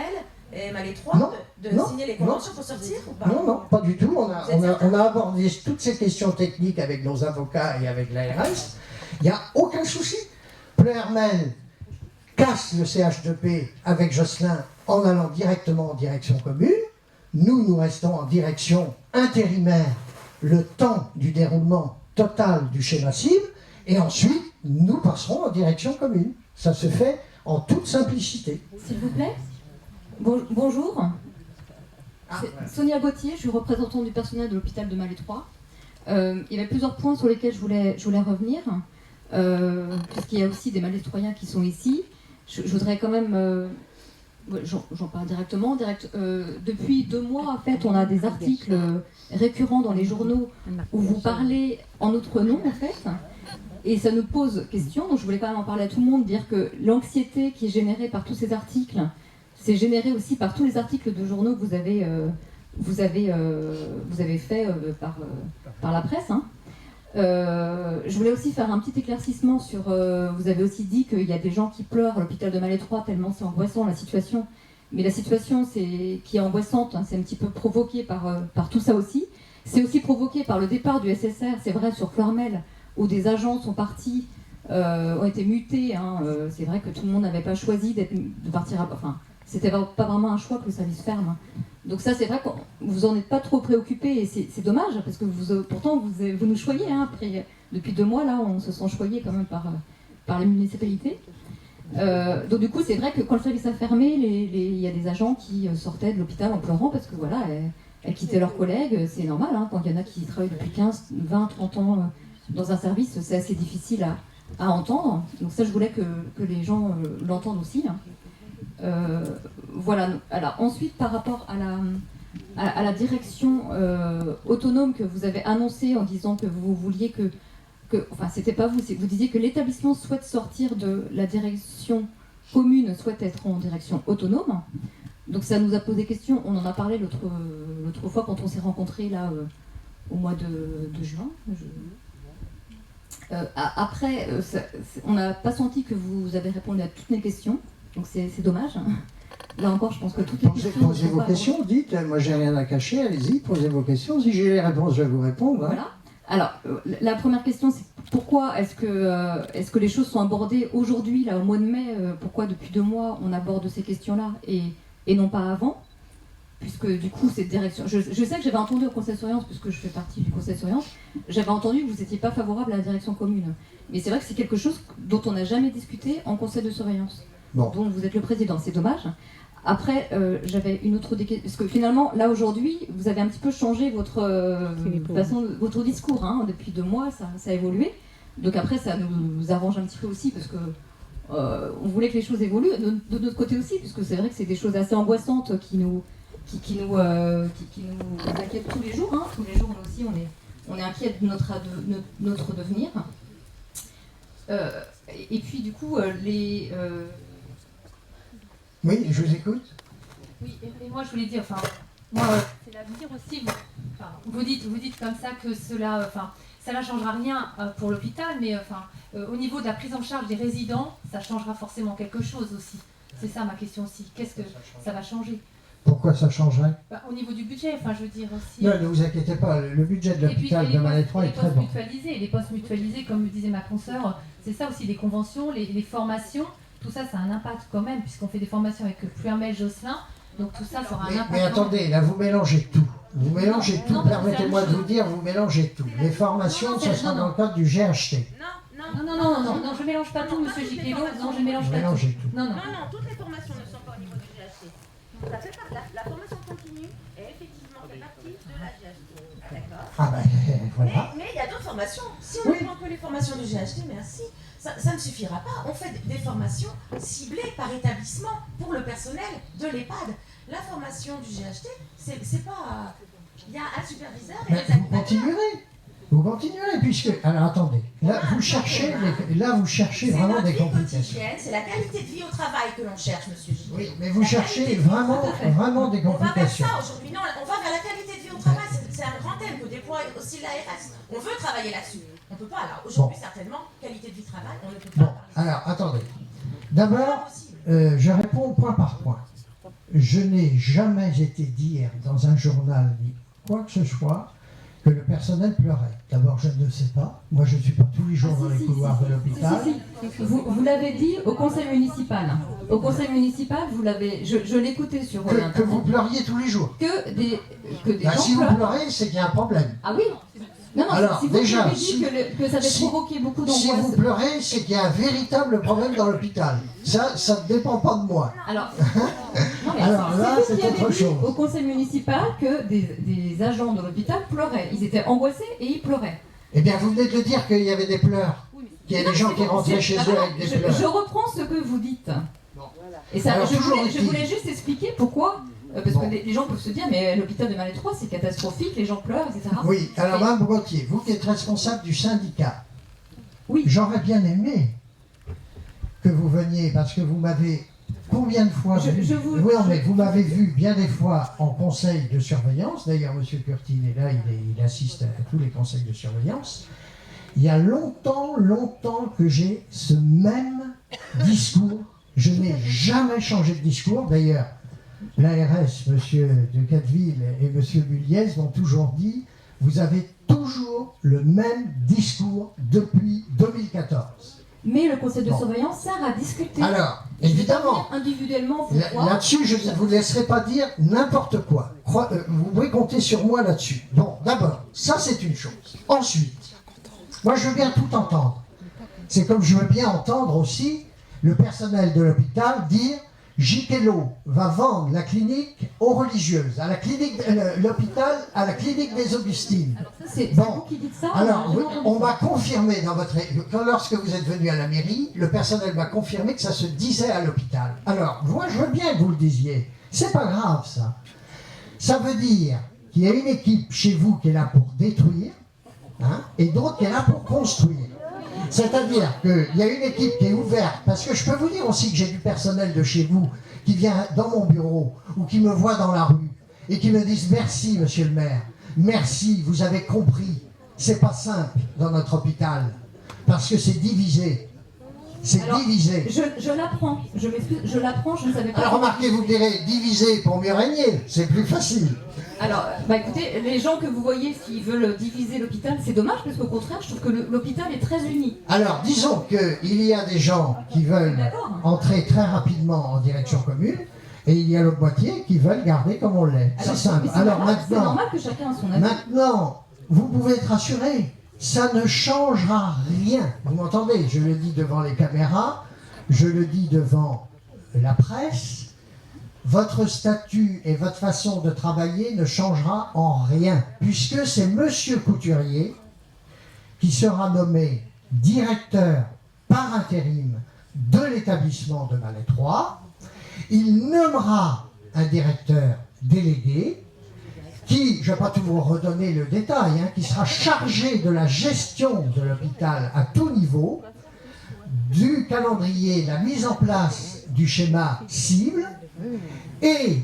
Speaker 7: et Malétroit de signer les conventions pour sortir ou pas?
Speaker 1: Non, pas du tout. On a abordé toutes ces questions techniques avec nos avocats et avec l'ARS. Il n'y a aucun souci. Pleurmel casse le CH2P avec Josselin en allant directement en direction commune. Nous restons en direction intérimaire le temps du déroulement total du schéma cible et ensuite nous passerons en direction commune. Ça se fait en toute simplicité.
Speaker 12: S'il vous plaît. Bonjour. Sonia Gauthier, je suis représentante du personnel de l'hôpital de Malétroit. Il y avait plusieurs points sur lesquels je voulais revenir, puisqu'il y a aussi des Malétroiens qui sont ici. Je voudrais quand même, j'en parle directement. Depuis 2 mois, en fait, on a des articles récurrents dans les journaux où vous parlez en notre nom, en fait, et ça nous pose question. Donc, je voulais quand même en parler à tout le monde, dire que l'anxiété qui est générée par tous ces articles, c'est générée aussi par tous les articles de journaux que vous avez fait par la presse. Hein. Je voulai aussi faire un petit éclaircissement sur... vous avez aussi dit qu'il y a des gens qui pleurent à l'hôpital de Malétroit tellement c'est angoissant la situation. Mais la situation qui est angoissante, hein, c'est un petit peu provoqué par tout ça aussi. C'est aussi provoqué par le départ du SSR, c'est vrai, sur Pleurmel, où des agents sont partis, ont été mutés. Hein, c'est vrai que tout le monde n'avait pas choisi de partir... Enfin, c'était pas vraiment un choix que le service ferme. Donc ça, c'est vrai que vous en êtes pas trop préoccupés et c'est dommage parce que pourtant vous nous choyez. Hein, après, depuis 2 mois, là, on se sent choyé quand même par les municipalités. Donc du coup, c'est vrai que quand le service a fermé, il y a des agents qui sortaient de l'hôpital en pleurant parce que voilà, elles quittaient leurs collègues. C'est normal, hein, quand il y en a qui travaillent depuis 15, 20, 30 ans dans un service, c'est assez difficile à entendre. Donc ça, je voulais que les gens l'entendent aussi. Hein. Voilà. Alors ensuite, par rapport à la direction autonome que vous avez annoncée en disant que vous vouliez enfin, c'était pas vous, vous disiez que l'établissement souhaite sortir de la direction commune, souhaite être en direction autonome. Donc ça nous a posé question, on en a parlé l'autre fois quand on s'est rencontrés là au mois de juin. Après, on n'a pas senti que vous avez répondu à toutes mes questions, donc c'est dommage. Là encore, je pense que toutes les questions...
Speaker 1: Posez vos questions, dites, moi j'ai rien à cacher, allez-y, posez vos questions. Si j'ai les réponses, je vais vous répondre. Hein.
Speaker 12: Voilà. Alors, la première question, c'est pourquoi est-ce que les choses sont abordées aujourd'hui, là, au mois de mai, pourquoi depuis 2 mois on aborde ces questions-là et non pas avant? Puisque du coup, cette direction... Je sais que j'avais entendu au conseil de surveillance, puisque je fais partie du conseil de surveillance, j'avais entendu que vous n'étiez pas favorable à la direction commune. Mais c'est vrai que c'est quelque chose dont on n'a jamais discuté en conseil de surveillance.
Speaker 1: Bon.
Speaker 12: Donc vous êtes le président, c'est dommage. Après, j'avais une autre question, parce que finalement, là aujourd'hui, vous avez un petit peu changé votre discours. Hein. Depuis 2 mois, ça a évolué. Donc après, ça nous arrange un petit peu aussi, parce que on voulait que les choses évoluent de notre côté aussi, puisque c'est vrai que c'est des choses assez angoissantes qui nous inquiètent tous les jours. Hein. Tous les jours, nous aussi, on est inquiets de notre devenir. Et puis, du coup,
Speaker 1: Oui, je vous écoute.
Speaker 11: Oui, et moi je voulais dire, enfin, moi, c'est l'avenir aussi. Vous dites comme ça que ça ne changera rien pour l'hôpital, mais au niveau de la prise en charge des résidents, ça changera forcément quelque chose aussi. C'est ça ma question aussi. Qu'est-ce que ça va changer?
Speaker 1: Pourquoi ça changerait?
Speaker 11: Au niveau du budget, je veux dire aussi.
Speaker 1: Non, ne vous inquiétez pas, le budget de l'hôpital de Malais-3 est très bon.
Speaker 11: Les postes mutualisés, comme disait ma consoeur, c'est ça aussi, les conventions, les formations. Tout ça, ça a un impact quand même, puisqu'on fait des formations avec Pluermel, Josselin, donc tout ça, ça aura un impact.
Speaker 1: Mais attendez, là vous mélangez tout. Vous mélangez tout, permettez-moi de vous dire, vous mélangez tout. Les formations, ça sera dans le cadre du GHT.
Speaker 11: Non, je mélange pas tout, monsieur Giquelot, non, je mélange pas tout.
Speaker 7: Non, toutes les formations ne sont pas au niveau du GHT. Ça fait la formation continue est effectivement fait partie de la GHT. D'accord.
Speaker 1: Ah ben voilà.
Speaker 7: Mais il y a d'autres formations. Si on prend que les formations du GHT, merci. Ça ne suffira pas. On fait des formations ciblées par établissement pour le personnel de l'EHPAD. La formation du GHT, c'est pas... Il y a un superviseur et
Speaker 1: mais vous continuerez, puisque... Alors attendez, là vous cherchez vraiment des complications.
Speaker 7: C'est la qualité de vie au travail que l'on cherche, monsieur Gilles.
Speaker 1: Oui, mais vous cherchez vraiment des complications.
Speaker 7: On va vers ça aujourd'hui. Non, on va vers la qualité de vie au travail. C'est un grand thème que déploie aussi l'ARS. On veut travailler là-dessus. On ne peut pas, là. Aujourd'hui, certainement, qualité de vie travail, on ne peut pas.
Speaker 1: Bon, alors, attendez. D'abord, je réponds point par point. Je n'ai jamais été dire dans un journal, ni quoi que ce soit, que le personnel pleurait. D'abord, je ne le sais pas. Moi, je ne suis pas tous les jours dans les couloirs de l'hôpital.
Speaker 12: Vous l'avez dit au conseil municipal. Au conseil municipal, vous l'avez... Je l'écoutais sur...
Speaker 1: Que vous pleuriez tous les jours.
Speaker 12: Que des gens
Speaker 1: si vous pleurez, c'est qu'il y a un problème.
Speaker 12: Ah oui. Non,
Speaker 1: alors,
Speaker 12: si vous
Speaker 1: déjà,
Speaker 12: avez dit que ça avait provoqué beaucoup d'angoisse...
Speaker 1: Si vous pleurez, c'est qu'il y a un véritable problème dans l'hôpital. Ça ne dépend pas de moi.
Speaker 12: Alors
Speaker 1: là, c'est autre chose.
Speaker 12: Au conseil municipal que des agents de l'hôpital pleuraient. Ils étaient angoissés et ils pleuraient.
Speaker 1: Eh bien, vous venez de le dire qu'il y avait des pleurs. Qu'il y a des gens qui rentraient chez eux avec des pleurs.
Speaker 12: Je reprends ce que vous dites. Et ça, je voulais juste expliquer pourquoi... Parce que les gens peuvent se dire, mais l'hôpital de Malais-3, c'est catastrophique, les gens pleurent, etc.
Speaker 1: Oui, alors Mme Brottier, vous qui êtes responsable du syndicat,
Speaker 12: oui.
Speaker 1: J'aurais bien aimé que vous veniez, parce que vous m'avez combien de fois vous m'avez vu bien des fois en conseil de surveillance, d'ailleurs M. Curtine est là, il assiste à tous les conseils de surveillance. Il y a longtemps que j'ai ce même discours. Je n'ai jamais changé de discours, d'ailleurs. L'ARS, M. de Catteville et M. Bulliez m'ont toujours dit « Vous avez toujours le même discours depuis 2014 ».
Speaker 12: Mais le conseil de surveillance sert à discuter.
Speaker 1: Alors, évidemment,
Speaker 12: individuellement pour voir.
Speaker 1: là-dessus, je ne vous laisserai pas dire n'importe quoi. Vous pouvez compter sur moi là-dessus. Bon, d'abord, ça c'est une chose. Ensuite, moi je veux bien tout entendre. C'est comme je veux bien entendre aussi le personnel de l'hôpital dire Gitello va vendre la clinique aux religieuses, à la clinique, l'hôpital à la clinique des Augustines.
Speaker 12: Alors ça, c'est
Speaker 1: bon,
Speaker 12: vous qui dites ça.
Speaker 1: alors on m'a confirmé dans votre... Lorsque vous êtes venu à la mairie, le personnel m'a confirmé que ça se disait à l'hôpital. Alors, moi je veux bien que vous le disiez. C'est pas grave ça. Ça veut dire qu'il y a une équipe chez vous qui est là pour détruire, hein, et d'autres qui est là pour construire. C'est-à-dire qu'il y a une équipe qui est ouverte, parce que je peux vous dire aussi que j'ai du personnel de chez vous qui vient dans mon bureau ou qui me voit dans la rue et qui me disent « Merci, monsieur le maire, merci, vous avez compris, c'est pas simple dans notre hôpital, parce que c'est divisé. » C'est divisé.
Speaker 12: Je l'apprends, je m'excuse, je l'apprends, je ne savais pas.
Speaker 1: Alors remarquez, vous direz diviser pour mieux régner, c'est plus facile.
Speaker 12: Alors, bah écoutez, les gens que vous voyez, s'ils veulent diviser l'hôpital, c'est dommage, parce qu'au contraire, je trouve que l'hôpital est très uni.
Speaker 1: Alors, disons qu'il y a des gens qui veulent entrer très rapidement en direction commune, et il y a l'autre moitié qui veulent garder comme on l'est. C'est simple. Alors maintenant,
Speaker 12: c'est normal que chacun ait son avis.
Speaker 1: Maintenant, vous pouvez être rassurés, ça ne changera rien. Vous m'entendez? Je le dis devant les caméras, je le dis devant la presse. Votre statut et votre façon de travailler ne changera en rien, puisque c'est Monsieur Couturier qui sera nommé directeur par intérim de l'établissement de Malais 3. Il nommera un directeur délégué qui, je ne vais pas tout vous redonner le détail, hein, qui sera chargé de la gestion de l'hôpital à tout niveau, du calendrier, la mise en place du schéma cible, et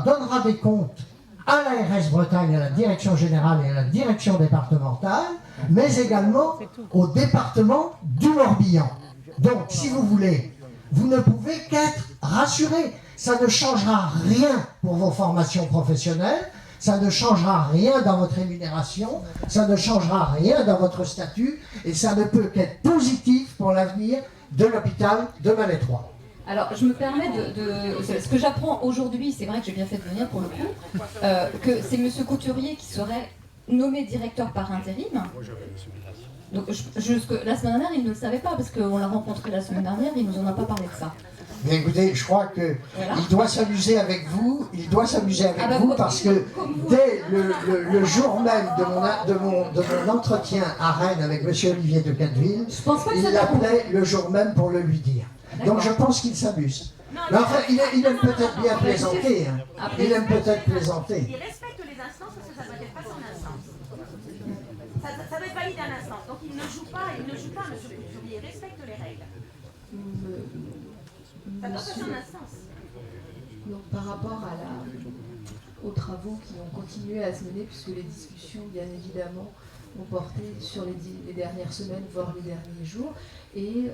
Speaker 1: donnera des comptes à l'ARS Bretagne, à la direction générale et à la direction départementale, mais également au département du Morbihan. Donc, si vous voulez, vous ne pouvez qu'être rassurés. Ça ne changera rien pour vos formations professionnelles, ça ne changera rien dans votre rémunération, ça ne changera rien dans votre statut, et ça ne peut qu'être positif pour l'avenir de l'hôpital de Malais 3.
Speaker 12: Alors, je me permets ce que j'apprends aujourd'hui, c'est vrai que j'ai bien fait de venir pour le coup, que c'est M. Couturier qui serait nommé directeur par intérim. Donc, la semaine dernière, il ne le savait pas, parce qu'on l'a rencontré la semaine dernière, il ne nous en a pas parlé de ça.
Speaker 1: Mais écoutez, je crois qu'il doit s'amuser avec vous, parce que dès le jour même de mon entretien à Rennes avec M. Olivier de Catteville, il l'appelait le jour même pour le lui dire. Donc je pense qu'il s'amuse. Mais enfin, il aime peut-être bien plaisanter. Hein. Il aime peut-être plaisanter.
Speaker 7: Il respecte les instances parce que ça doit être passé en instance. Ça doit être validé en instance. Donc il ne joue pas, M. Couturier, il respecte les règles. Ça doit passer en instance.
Speaker 2: Donc par rapport aux travaux qui ont continué à se mener, puisque les discussions, bien évidemment, ont porté sur les dernières semaines, voire les derniers jours, et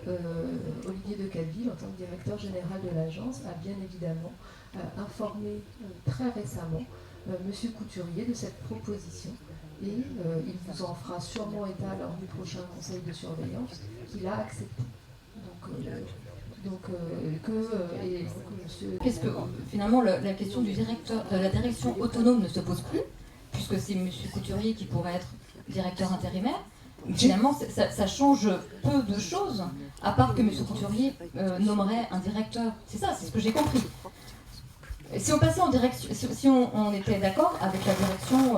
Speaker 2: Olivier de Catteville, en tant que directeur général de l'agence, a bien évidemment informé très récemment M. Couturier de cette proposition, et il vous en fera sûrement état lors du prochain conseil de surveillance qu'il a accepté.
Speaker 12: Qu'est-ce que finalement la question du directeur, de la direction autonome ne se pose plus, puisque c'est M. Couturier qui pourrait être directeur intérimaire. Finalement, ça change peu de choses, à part que M. Couturier nommerait un directeur. C'est ça, c'est ce que j'ai compris. Si on passait en direction, si on était d'accord avec la direction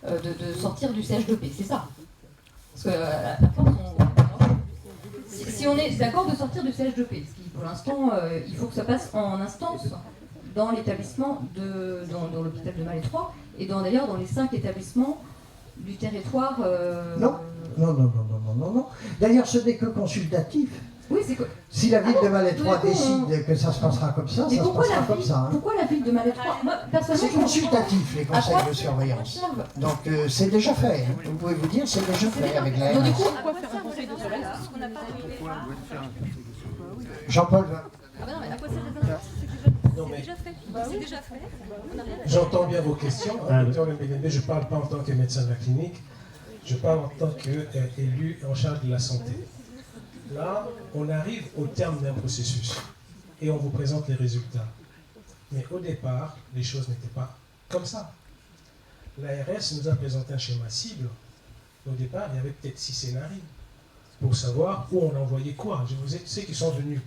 Speaker 12: de sortir du CH2P, c'est ça. Parce que si on est d'accord de sortir du CH2P, ce qui pour l'instant, il faut que ça passe en instance dans l'établissement dans l'hôpital de Malais 3 et d'ailleurs dans les 5 établissements du territoire.
Speaker 1: Non. D'ailleurs, ce n'est que consultatif.
Speaker 12: Oui, c'est que...
Speaker 1: Si la ville de Malais 3 décide que ça se passera comme ça, ça se passera comme ça. Hein.
Speaker 12: Pourquoi la ville de Malais 3
Speaker 1: C'est consultatif, les conseils de surveillance. Donc c'est déjà fait. Hein. Vous pouvez vous dire, c'est déjà fait avec la
Speaker 12: Donc du coup,
Speaker 7: Pourquoi faire un conseil de surveillance parce qu'on n'a pas
Speaker 1: Jean-Paul.
Speaker 7: Ah bah non, mais à quoi ça résonne? C'est déjà fait. C'est déjà fait.
Speaker 13: J'entends bien vos questions. Docteur Lembelembe, je ne parle pas en tant que médecin de la clinique, je parle en tant qu'élu en charge de la santé. Là, on arrive au terme d'un processus et on vous présente les résultats. Mais au départ, les choses n'étaient pas comme ça. L'ARS nous a présenté un schéma cible. Au départ, il y avait peut-être 6 scénarios pour savoir où on envoyait quoi. Ceux qui sont venus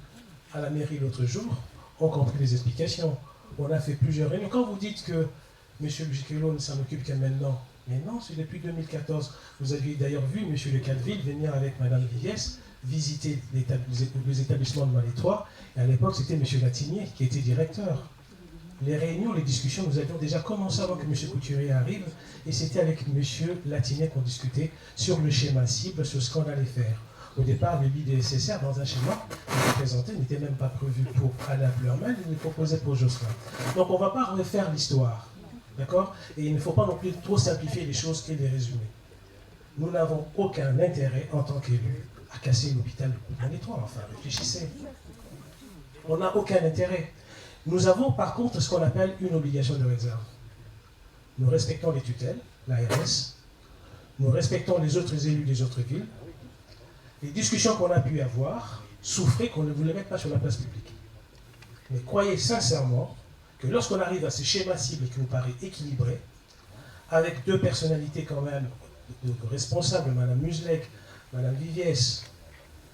Speaker 13: à la mairie l'autre jour ont compris les explications. On a fait plusieurs réunions. Quand vous dites que M. Bujikelo ne s'en occupe qu'à maintenant, mais non, c'est depuis 2014. Vous aviez d'ailleurs vu M. Le Cadville venir avec Mme Villès visiter les établissements de Malétroit. Et à l'époque, c'était M. Latinier qui était directeur. Les réunions, les discussions, nous avions déjà commencé avant que M. Couturier arrive. Et c'était avec M. Latinier qu'on discutait sur le schéma cible, sur ce qu'on allait faire. Au départ, le BDSSR, dans un schéma qui était présenté, n'était même pas prévu pour Alain Pleurmel, il est proposé pour Jocelyn. Donc on ne va pas refaire l'histoire. D'accord? Et il ne faut pas non plus trop simplifier les choses et les résumer. Nous n'avons aucun intérêt, en tant qu'élus, à casser l'hôpital de Malétroit. Enfin, réfléchissez. On n'a aucun intérêt. Nous avons par contre ce qu'on appelle une obligation de réserve. Nous respectons les tutelles, l'ARS, nous respectons les autres élus des autres villes. Les discussions qu'on a pu avoir souffraient qu'on ne vous les mette pas sur la place publique. Mais croyez sincèrement que lorsqu'on arrive à ce schéma cible qui nous paraît équilibré, avec 2 personnalités quand même de responsables, Mme Muslek, Mme Viviès,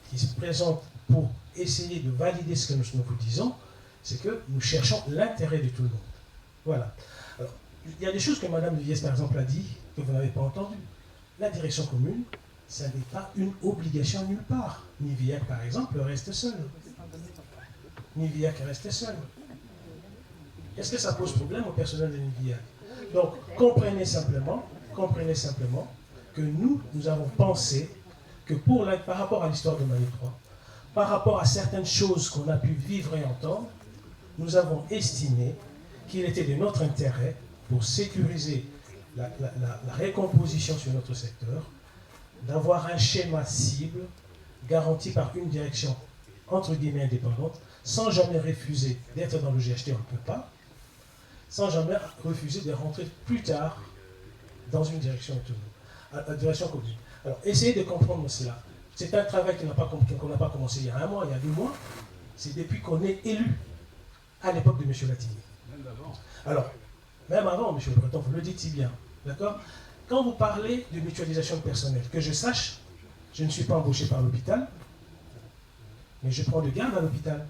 Speaker 13: qui se présentent pour essayer de valider ce que nous vous disons, c'est que nous cherchons l'intérêt de tout le monde. Voilà. Alors, il y a des choses que Mme Viviès, par exemple, a dit, que vous n'avez pas entendues. La direction commune, ça n'est pas une obligation nulle part. Niviac, par exemple, reste seul. Niviac reste seul. Est-ce que ça pose problème au personnel de Niviac? Donc, comprenez simplement que nous avons pensé que par rapport à l'histoire de Malétroit, par rapport à certaines choses qu'on a pu vivre et entendre, nous avons estimé qu'il était de notre intérêt, pour sécuriser la récomposition sur notre secteur, d'avoir un schéma cible garanti par une direction entre guillemets indépendante, sans jamais refuser d'être dans le GHT, on ne peut pas, sans jamais refuser de rentrer plus tard dans une direction autonome, direction commune. Alors, essayez de comprendre cela. C'est un travail qu'on n'a pas commencé il y a 1 mois, il y a 2 mois. C'est depuis qu'on est élu, à l'époque de M. Latinier. Même avant. Alors, même avant, M. le Breton, vous le dites si bien. D'accord? Quand vous parlez de mutualisation de personnel, que je sache, je ne suis pas embauché par l'hôpital, mais je prends de garde à l'hôpital.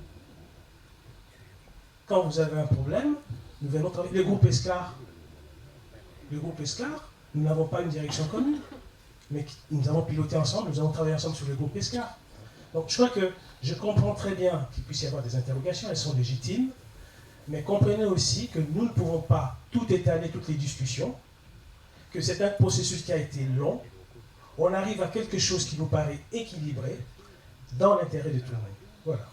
Speaker 13: Quand vous avez un problème, nous venons travailler. Le groupe Escar, nous n'avons pas une direction commune, mais nous avons piloté ensemble, nous avons travaillé ensemble sur le groupe Escar. Donc je crois que je comprends très bien qu'il puisse y avoir des interrogations, elles sont légitimes, mais comprenez aussi que nous ne pouvons pas tout étaler, toutes les discussions, que c'est un processus qui a été long. On arrive à quelque chose qui nous paraît équilibré dans l'intérêt de tout le monde. Voilà.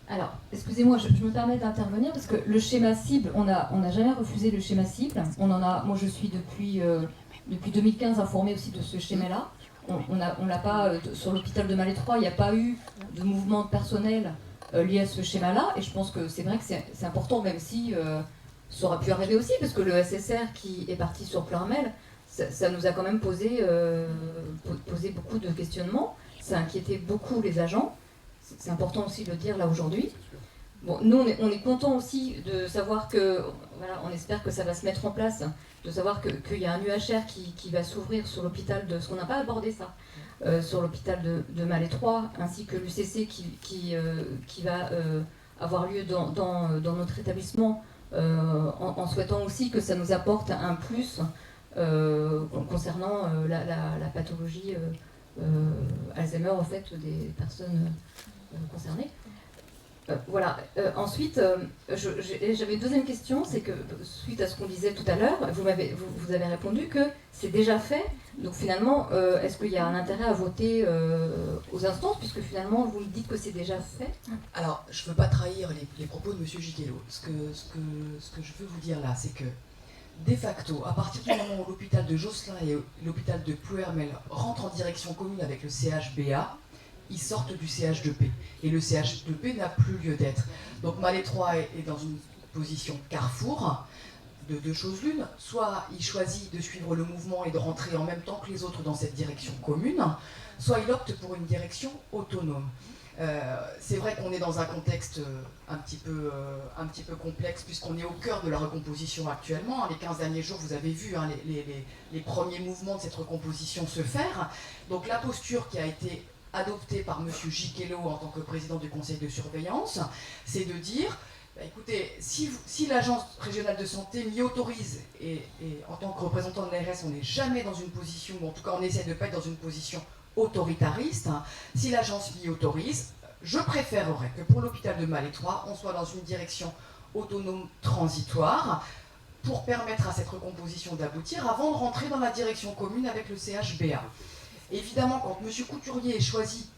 Speaker 12: Alors, excusez-moi, je me permets d'intervenir parce que le schéma cible, on n'a jamais refusé le schéma cible. Moi, je suis depuis 2015 informée aussi de ce schéma-là. On l'a pas, sur l'hôpital de Malétroit, il n'y a pas eu de mouvement de personnel lié à ce schéma-là. Et je pense que c'est vrai que c'est important, même si ça aurait pu arriver aussi, parce que le SSR qui est parti sur Pleurmel, ça nous a quand même posé beaucoup de questionnements. Ça a inquiété beaucoup les agents. C'est important aussi de le dire là aujourd'hui. Bon, nous, on est content aussi de savoir que, voilà, on espère que ça va se mettre en place, de savoir qu'il y a un UHR qui va s'ouvrir sur l'hôpital de, ce qu'on n'a pas abordé ça, sur l'hôpital de Malétroit, ainsi que l'UCC qui va avoir lieu dans notre établissement, en souhaitant aussi que ça nous apporte un plus concernant la pathologie Alzheimer, en fait, des personnes concernées. Voilà. Ensuite, j'avais une deuxième question, c'est que suite à ce qu'on disait tout à l'heure, vous avez répondu que c'est déjà fait. Donc finalement, est-ce qu'il y a un intérêt à voter aux instances, puisque finalement vous dites que c'est déjà fait?
Speaker 9: Alors, je ne veux pas trahir les propos de M. Giguello. Ce que je veux vous dire là, c'est que de facto, à partir du moment où l'hôpital de Jocelyn et l'hôpital de Pleurmel rentrent en direction commune avec le CHBA, ils sortent du CH2P. Et le CH2P n'a plus lieu d'être. Donc Malétroit est dans une position carrefour. de deux choses l'une, soit il choisit de suivre le mouvement et de rentrer en même temps que les autres dans cette direction commune, soit il opte pour une direction autonome. C'est vrai qu'on est dans un contexte un petit peu complexe puisqu'on est au cœur de la recomposition actuellement. Les 15 derniers jours, vous avez vu les premiers mouvements de cette recomposition se faire. Donc la posture qui a été adoptée par M. Giquelot en tant que président du conseil de surveillance, c'est de dire, bah, écoutez, si l'agence régionale de santé m'y autorise, et en tant que représentant de l'ARS, on n'est jamais dans une position, ou en tout cas on essaie de ne pas être dans une position autoritariste, si l'agence m'y autorise, je préférerais que pour l'hôpital de Malétroit, on soit dans une direction autonome transitoire pour permettre à cette recomposition d'aboutir avant de rentrer dans la direction commune avec le CHBA. Évidemment, quand M. Couturier est choisi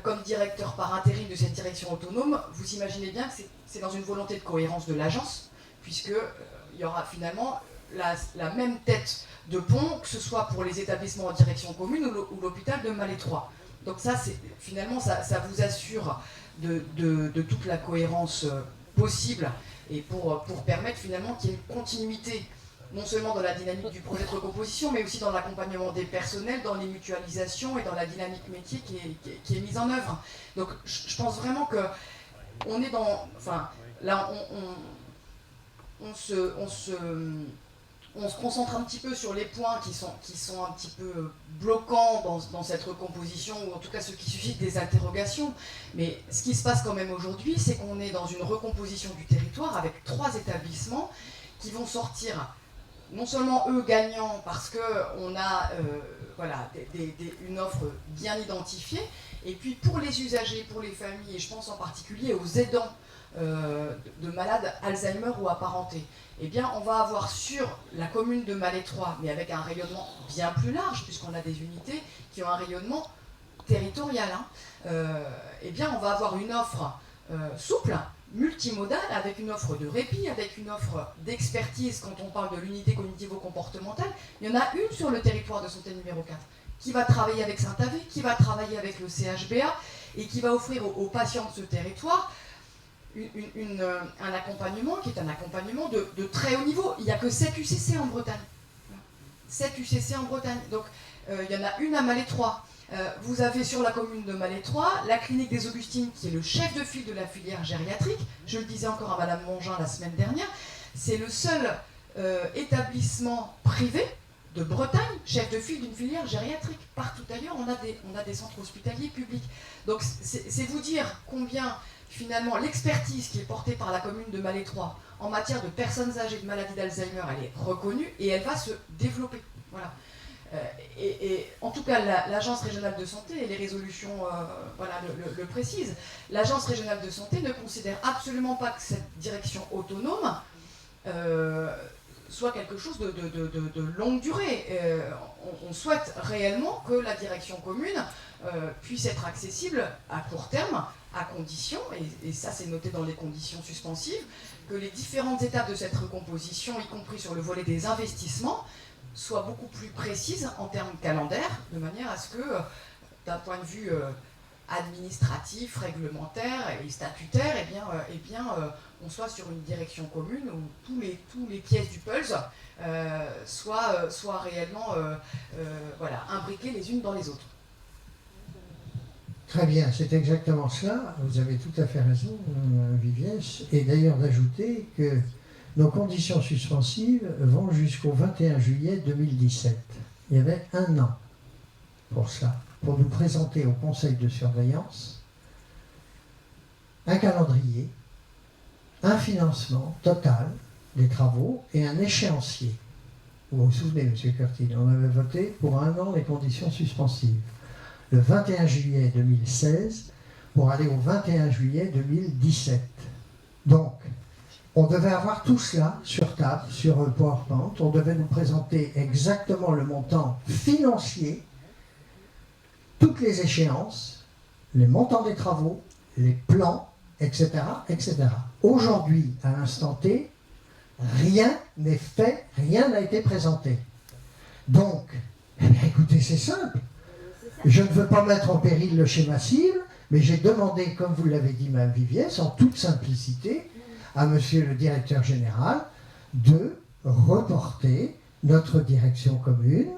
Speaker 9: comme directeur par intérim de cette direction autonome, vous imaginez bien que c'est dans une volonté de cohérence de l'agence, puisqu'il y aura finalement la même tête de pont, que ce soit pour les établissements en direction commune ou l'hôpital de Malétroit. Donc ça, finalement, ça vous assure de toute la cohérence possible et pour permettre finalement qu'il y ait une continuité, non seulement dans la dynamique du projet de recomposition, mais aussi dans l'accompagnement des personnels, dans les mutualisations et dans la dynamique métier qui est mise en œuvre. Donc je pense vraiment qu'on est dans... Enfin, là, on se concentre un petit peu sur les points qui sont un petit peu bloquants dans cette recomposition, ou en tout cas ceux qui suscitent des interrogations. Mais ce qui se passe quand même aujourd'hui, c'est qu'on est dans une recomposition du territoire avec 3 établissements qui vont sortir, non seulement eux gagnants parce qu'on a une offre bien identifiée, et puis pour les usagers, pour les familles, et je pense en particulier aux aidants de malades Alzheimer ou apparentés, eh bien on va avoir sur la commune de Malétroit, mais avec un rayonnement bien plus large, puisqu'on a des unités qui ont un rayonnement territorial, eh bien on va avoir une offre souple, multimodale, avec une offre de répit, avec une offre d'expertise. Quand on parle de l'unité cognitivo-comportementale, il y en a une sur le territoire de santé numéro 4, qui va travailler avec Saint-Avé, qui va travailler avec le CHBA, et qui va offrir aux patients de ce territoire un accompagnement qui est un accompagnement de très haut niveau. Il n'y a que 7 UCC en Bretagne. 7 UCC en Bretagne. Donc il y en a une à Malétroit. Vous avez sur la commune de Malétroit la clinique des Augustines qui est le chef de file de la filière gériatrique. Je le disais encore à Madame Mongin la semaine dernière. C'est le seul établissement privé de Bretagne, chef de file d'une filière gériatrique. Partout ailleurs, on a des centres hospitaliers publics. Donc c'est vous dire combien finalement l'expertise qui est portée par la commune de Malétroit en matière de personnes âgées de maladie d'Alzheimer, elle est reconnue et elle va se développer. Voilà. Et en tout cas, l'Agence régionale de santé, et les résolutions le précisent, l'Agence régionale de santé ne considère absolument pas que cette direction autonome soit quelque chose de longue durée. On souhaite réellement que la direction commune puisse être accessible à court terme, à condition, et ça c'est noté dans les conditions suspensives, que les différentes étapes de cette recomposition, y compris sur le volet des investissements, soient beaucoup plus précises en termes calendaires, de manière à ce que, d'un point de vue administratif, réglementaire et statutaire, on soit sur une direction commune où tous les pièces du puzzle soient réellement imbriquées les unes dans les autres.
Speaker 1: Très bien, c'est exactement cela. Vous avez tout à fait raison, Viviès. Et d'ailleurs d'ajouter que nos conditions suspensives vont jusqu'au 21 juillet 2017. Il y avait 1 an pour cela, pour nous présenter au conseil de surveillance un calendrier, un financement total des travaux et un échéancier. Vous vous souvenez, M. Curtin, on avait voté pour 1 an les conditions suspensives. Le 21 juillet 2016 pour aller au 21 juillet 2017. Donc, on devait avoir tout cela sur table, sur PowerPoint. On devait nous présenter exactement le montant financier, toutes les échéances, les montants des travaux, les plans, etc. etc. Aujourd'hui, à l'instant T, rien n'est fait, rien n'a été présenté. Donc, écoutez, c'est simple. Je ne veux pas mettre en péril le schéma cible, mais j'ai demandé, comme vous l'avez dit, Mme Viviès, en toute simplicité, à Monsieur le directeur général, de reporter notre direction commune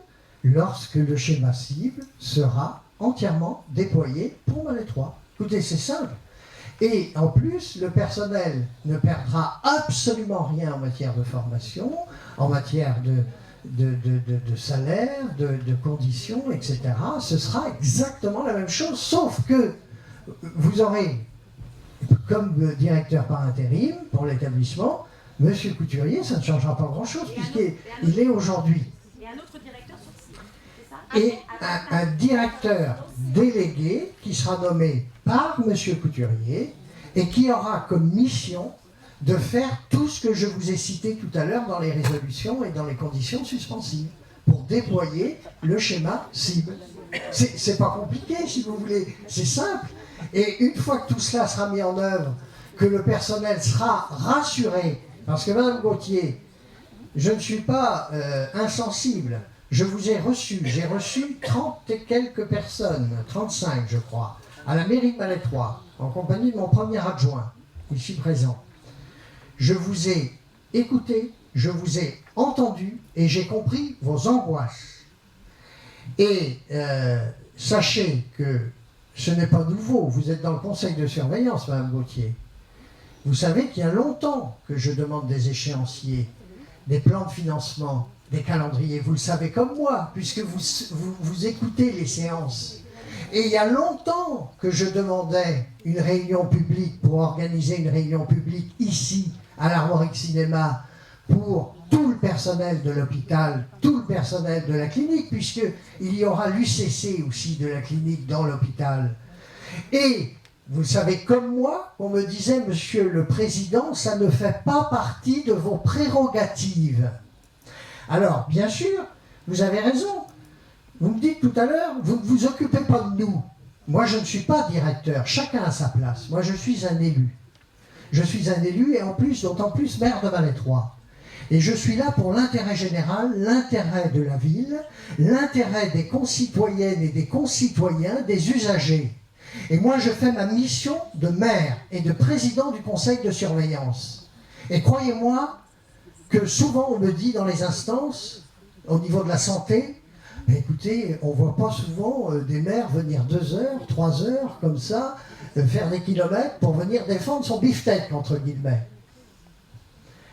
Speaker 1: lorsque le schéma cible sera entièrement déployé pour Malais 3. Écoutez, c'est simple. Et en plus, le personnel ne perdra absolument rien en matière de formation, en matière de salaire, de conditions, etc. Ce sera exactement la même chose, sauf que vous aurez, comme directeur par intérim pour l'établissement, Monsieur Couturier, ça ne changera pas grand-chose, puisqu'il est aujourd'hui.
Speaker 14: Et un autre directeur sur site, c'est ça?
Speaker 1: Et un directeur délégué qui sera nommé par Monsieur Couturier et qui aura comme mission de faire tout ce que je vous ai cité tout à l'heure dans les résolutions et dans les conditions suspensives pour déployer le schéma cible. C'est pas compliqué, si vous voulez, c'est simple. Et une fois que tout cela sera mis en œuvre, que le personnel sera rassuré, parce que Madame Gauthier, je ne suis pas insensible, je vous ai reçu, j'ai reçu 30 et quelques personnes, 35 je crois, à la mairie de Malais 3, en compagnie de mon premier adjoint, ici présent. Je vous ai écouté, je vous ai entendu et j'ai compris vos angoisses. Et sachez que ce n'est pas nouveau, vous êtes dans le conseil de surveillance, Madame Gauthier. Vous savez qu'il y a longtemps que je demande des échéanciers, des plans de financement, des calendriers. Vous le savez comme moi, puisque vous écoutez les séances. Et il y a longtemps que je demandais une réunion publique pour organiser une réunion publique ici, à l'Armorique Cinéma, pour tout le personnel de l'hôpital, tout le personnel de la clinique, puisqu'il y aura l'UCC aussi de la clinique dans l'hôpital. Et vous savez comme moi, on me disait, Monsieur le Président, ça ne fait pas partie de vos prérogatives. Alors, bien sûr, vous avez raison. Vous me dites tout à l'heure, vous ne vous occupez pas de nous. Moi, je ne suis pas directeur, chacun a sa place. Moi, je suis un élu. Je suis un élu et en plus, d'autant plus maire de Malais 3. Et je suis là pour l'intérêt général, l'intérêt de la ville, l'intérêt des concitoyennes et des concitoyens, des usagers. Et moi, je fais ma mission de maire et de président du conseil de surveillance. Et croyez-moi que souvent on me dit dans les instances, au niveau de la santé, mais écoutez, on ne voit pas souvent des maires venir 2 heures, 3 heures, comme ça, faire des kilomètres pour venir défendre son beefsteak, entre guillemets.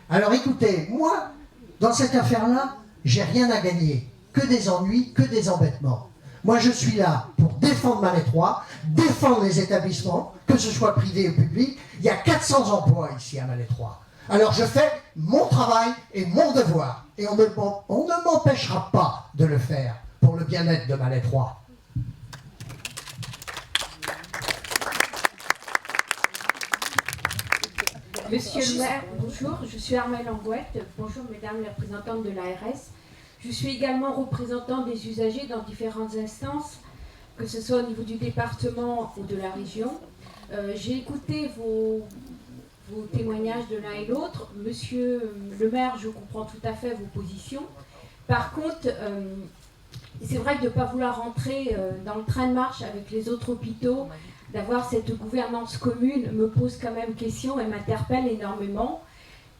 Speaker 1: Alors écoutez, moi, dans cette affaire-là, j'ai rien à gagner. Que des ennuis, que des embêtements. Moi, je suis là pour défendre Malais 3, défendre les établissements, que ce soit privé ou public. Il y a 400 emplois ici à Malais 3. Alors je fais mon travail et mon devoir. Et on ne m'empêchera pas de le faire pour le bien-être de Malais 3.
Speaker 14: Monsieur le maire, bonjour, je suis Armelle Angouette. Bonjour mesdames les représentantes de l'ARS. Je suis également représentante des usagers dans différentes instances, que ce soit au niveau du département ou de la région. J'ai écouté vos témoignages de l'un et l'autre. Monsieur le maire, je comprends tout à fait vos positions. Par contre, c'est vrai que de ne pas vouloir rentrer dans le train de marche avec les autres hôpitaux, d'avoir cette gouvernance commune me pose quand même question et m'interpelle énormément,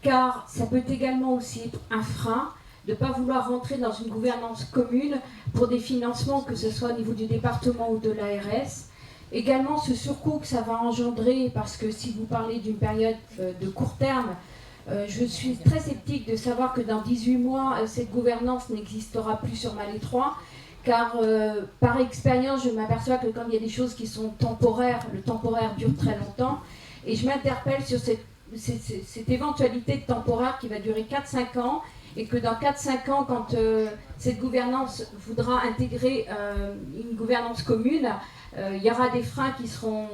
Speaker 14: car ça peut également aussi être un frein de ne pas vouloir rentrer dans une gouvernance commune pour des financements, que ce soit au niveau du département ou de l'ARS. Également ce surcoût que ça va engendrer, parce que si vous parlez d'une période de court terme, je suis très sceptique de savoir que dans 18 mois, cette gouvernance n'existera plus sur Malais 3, car par expérience, je m'aperçois que quand il y a des choses qui sont temporaires, le temporaire dure très longtemps, et je m'interpelle sur cette éventualité de temporaire qui va durer 4-5 ans, et que dans 4-5 ans, quand cette gouvernance voudra intégrer une gouvernance commune, il y aura des freins qui seront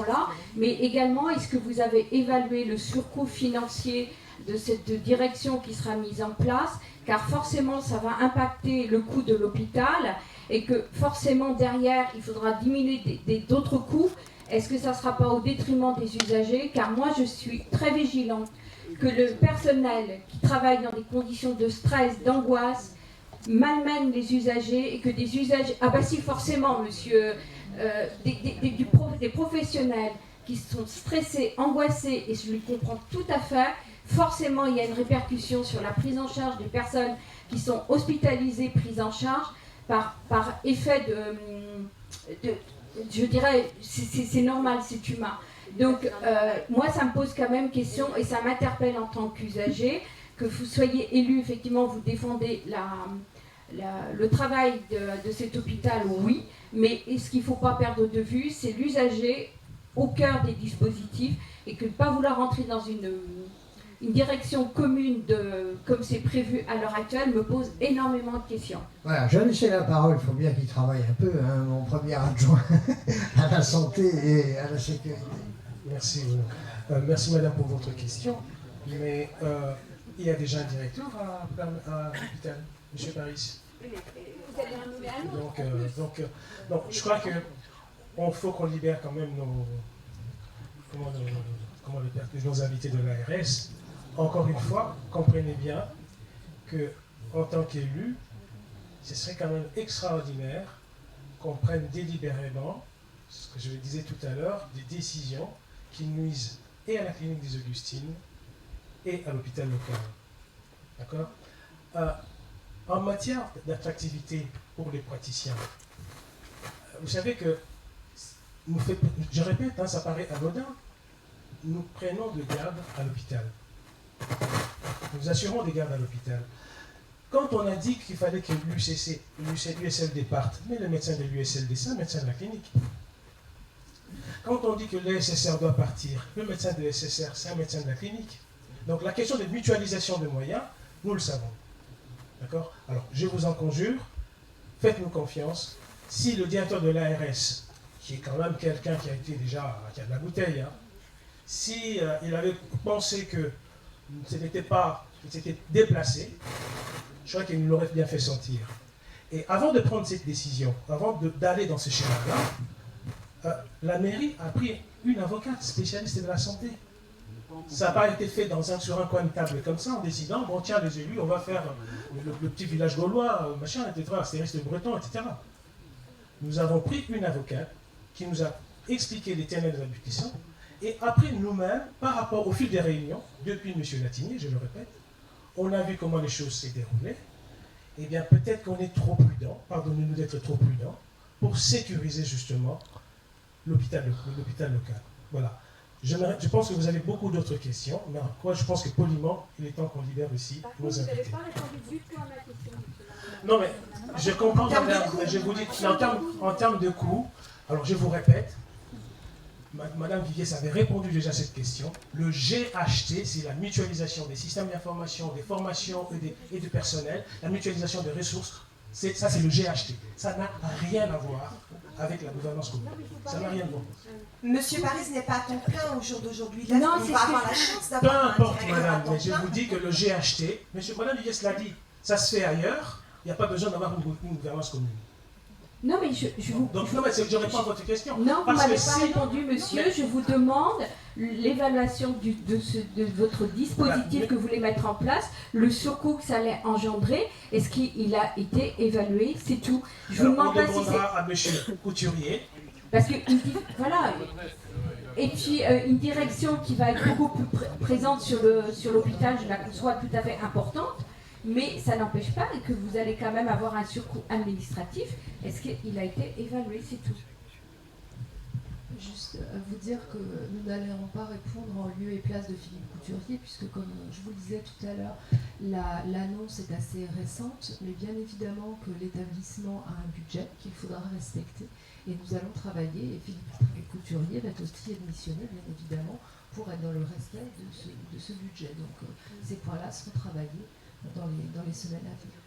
Speaker 14: là, mais également, est-ce que vous avez évalué le surcoût financier de cette direction qui sera mise en place, car forcément ça va impacter le coût de l'hôpital et que forcément derrière il faudra diminuer d'autres coûts. Est-ce que ça ne sera pas au détriment des usagers? Car moi je suis très vigilante que le personnel qui travaille dans des conditions de stress, d'angoisse, malmène les usagers et que des usagers... Ah bah si, forcément, monsieur, des professionnels qui sont stressés, angoissés, et je le comprends tout à fait, forcément il y a une répercussion sur la prise en charge des personnes qui sont hospitalisées, prises en charge par effet je dirais, c'est normal, c'est humain. Donc moi ça me pose quand même question et ça m'interpelle en tant qu'usager, que vous soyez élu, effectivement vous défendez le travail de cet hôpital, oui, mais ce qu'il ne faut pas perdre de vue, c'est l'usager au cœur des dispositifs et que ne pas vouloir entrer dans une direction commune comme c'est prévu à l'heure actuelle me pose énormément de questions.
Speaker 1: Voilà, je vais laisser la parole, il faut bien qu'il travaille un peu, hein, mon premier adjoint à la santé et à la sécurité.
Speaker 13: Merci. Merci madame pour votre question. Mais il y a déjà un directeur à l'hôpital, M. Paris.
Speaker 14: Vous allez en nommer un autre.
Speaker 13: Donc, je crois qu'il faut qu'on libère quand même nos invités de l'ARS. Encore une fois, comprenez bien qu'en tant qu'élu, ce serait quand même extraordinaire qu'on prenne délibérément, ce que je le disais tout à l'heure, des décisions qui nuisent et à la clinique des Augustines et à l'hôpital local. D'accord ? En matière d'attractivité pour les praticiens, vous savez que, je répète, hein, ça paraît anodin, nous prenons de garde à l'hôpital. Nous assurons des gardes à l'hôpital. Quand on a dit qu'il fallait que l'USLD parte, mais le médecin de l'USLD, c'est un médecin de la clinique. Quand on dit que le SSR doit partir, le médecin de SSR, c'est un médecin de la clinique. Donc la question de mutualisation de moyens, nous le savons. D'accord ? Alors, je vous en conjure, faites-nous confiance. Si le directeur de l'ARS, qui est quand même quelqu'un qui a été déjà, qui a de la bouteille, hein, si il avait pensé que ce n'était pas, qu'il s'était déplacé, je crois qu'il nous l'aurait bien fait sentir. Et avant de prendre cette décision, avant d'aller dans ce schéma-là, la mairie a pris une avocate spécialiste de la santé. Ça n'a pas été fait sur un coin de table comme ça, en décidant, bon tiens les élus, on va faire le petit village gaulois, machin, etc., astérisque breton, etc. Nous avons pris une avocate qui nous a expliqué les tenets de l'application, et après nous-mêmes, par rapport au fil des réunions, depuis M. Latinier, je le répète, on a vu comment les choses s'est déroulées, et bien peut-être qu'on est trop prudent, pardonnez-nous d'être trop prudent, pour sécuriser justement l'hôpital local. Voilà. Je pense que vous avez beaucoup d'autres questions, mais quoi, je pense que poliment, il est temps qu'on libère aussi nos invités.
Speaker 14: Vous n'avez pas répondu du tout à ma question.
Speaker 13: Non, mais je comprends, madame, mais je vous dis, en termes de coût, alors je vous répète, madame Viviers avait répondu déjà à cette question. Le GHT, c'est la mutualisation des systèmes d'information, des formations et du personnel, la mutualisation des ressources. Ça, c'est le GHT. Ça n'a rien à voir avec la gouvernance commune. Ça n'a rien à voir.
Speaker 8: Monsieur Paris n'est pas à temps plein au jour d'aujourd'hui.
Speaker 14: Non,
Speaker 8: on va avoir la chance
Speaker 13: Peu
Speaker 8: d'avoir
Speaker 13: importe, madame, mais je vous dis que le GHT, madame Viviers l'a dit, ça se fait ailleurs, il n'y a pas besoin d'avoir une gouvernance commune.
Speaker 14: Non, mais je vous...
Speaker 13: Donc, non, mais je réponds à votre question.
Speaker 14: Non, vous ne m'avez pas
Speaker 13: si...
Speaker 14: répondu, monsieur. Mais... Je vous demande l'évaluation de votre dispositif que vous voulez mettre en place, le surcoût que ça allait engendrer. Est-ce qu'il a été évalué? C'est tout. Je vous demande pas si c'est...
Speaker 13: On demandera à monsieur Couturier.
Speaker 14: Parce que, voilà... Et puis, une direction qui va être beaucoup plus présente sur l'hôpital, je la conçois tout à fait importante. Mais ça n'empêche pas que vous allez quand même avoir un surcoût administratif. Est-ce qu'il a été évalué? C'est tout.
Speaker 2: Juste à vous dire que nous n'allons pas répondre en lieu et place de Philippe Couturier, puisque comme je vous le disais tout à l'heure, l'annonce est assez récente, mais bien évidemment que l'établissement a un budget qu'il faudra respecter. Et nous allons travailler, et Philippe Couturier va aussi être missionné, bien évidemment, pour être dans le respect de ce budget. Donc ces points-là seront travaillés dans les semaines à venir.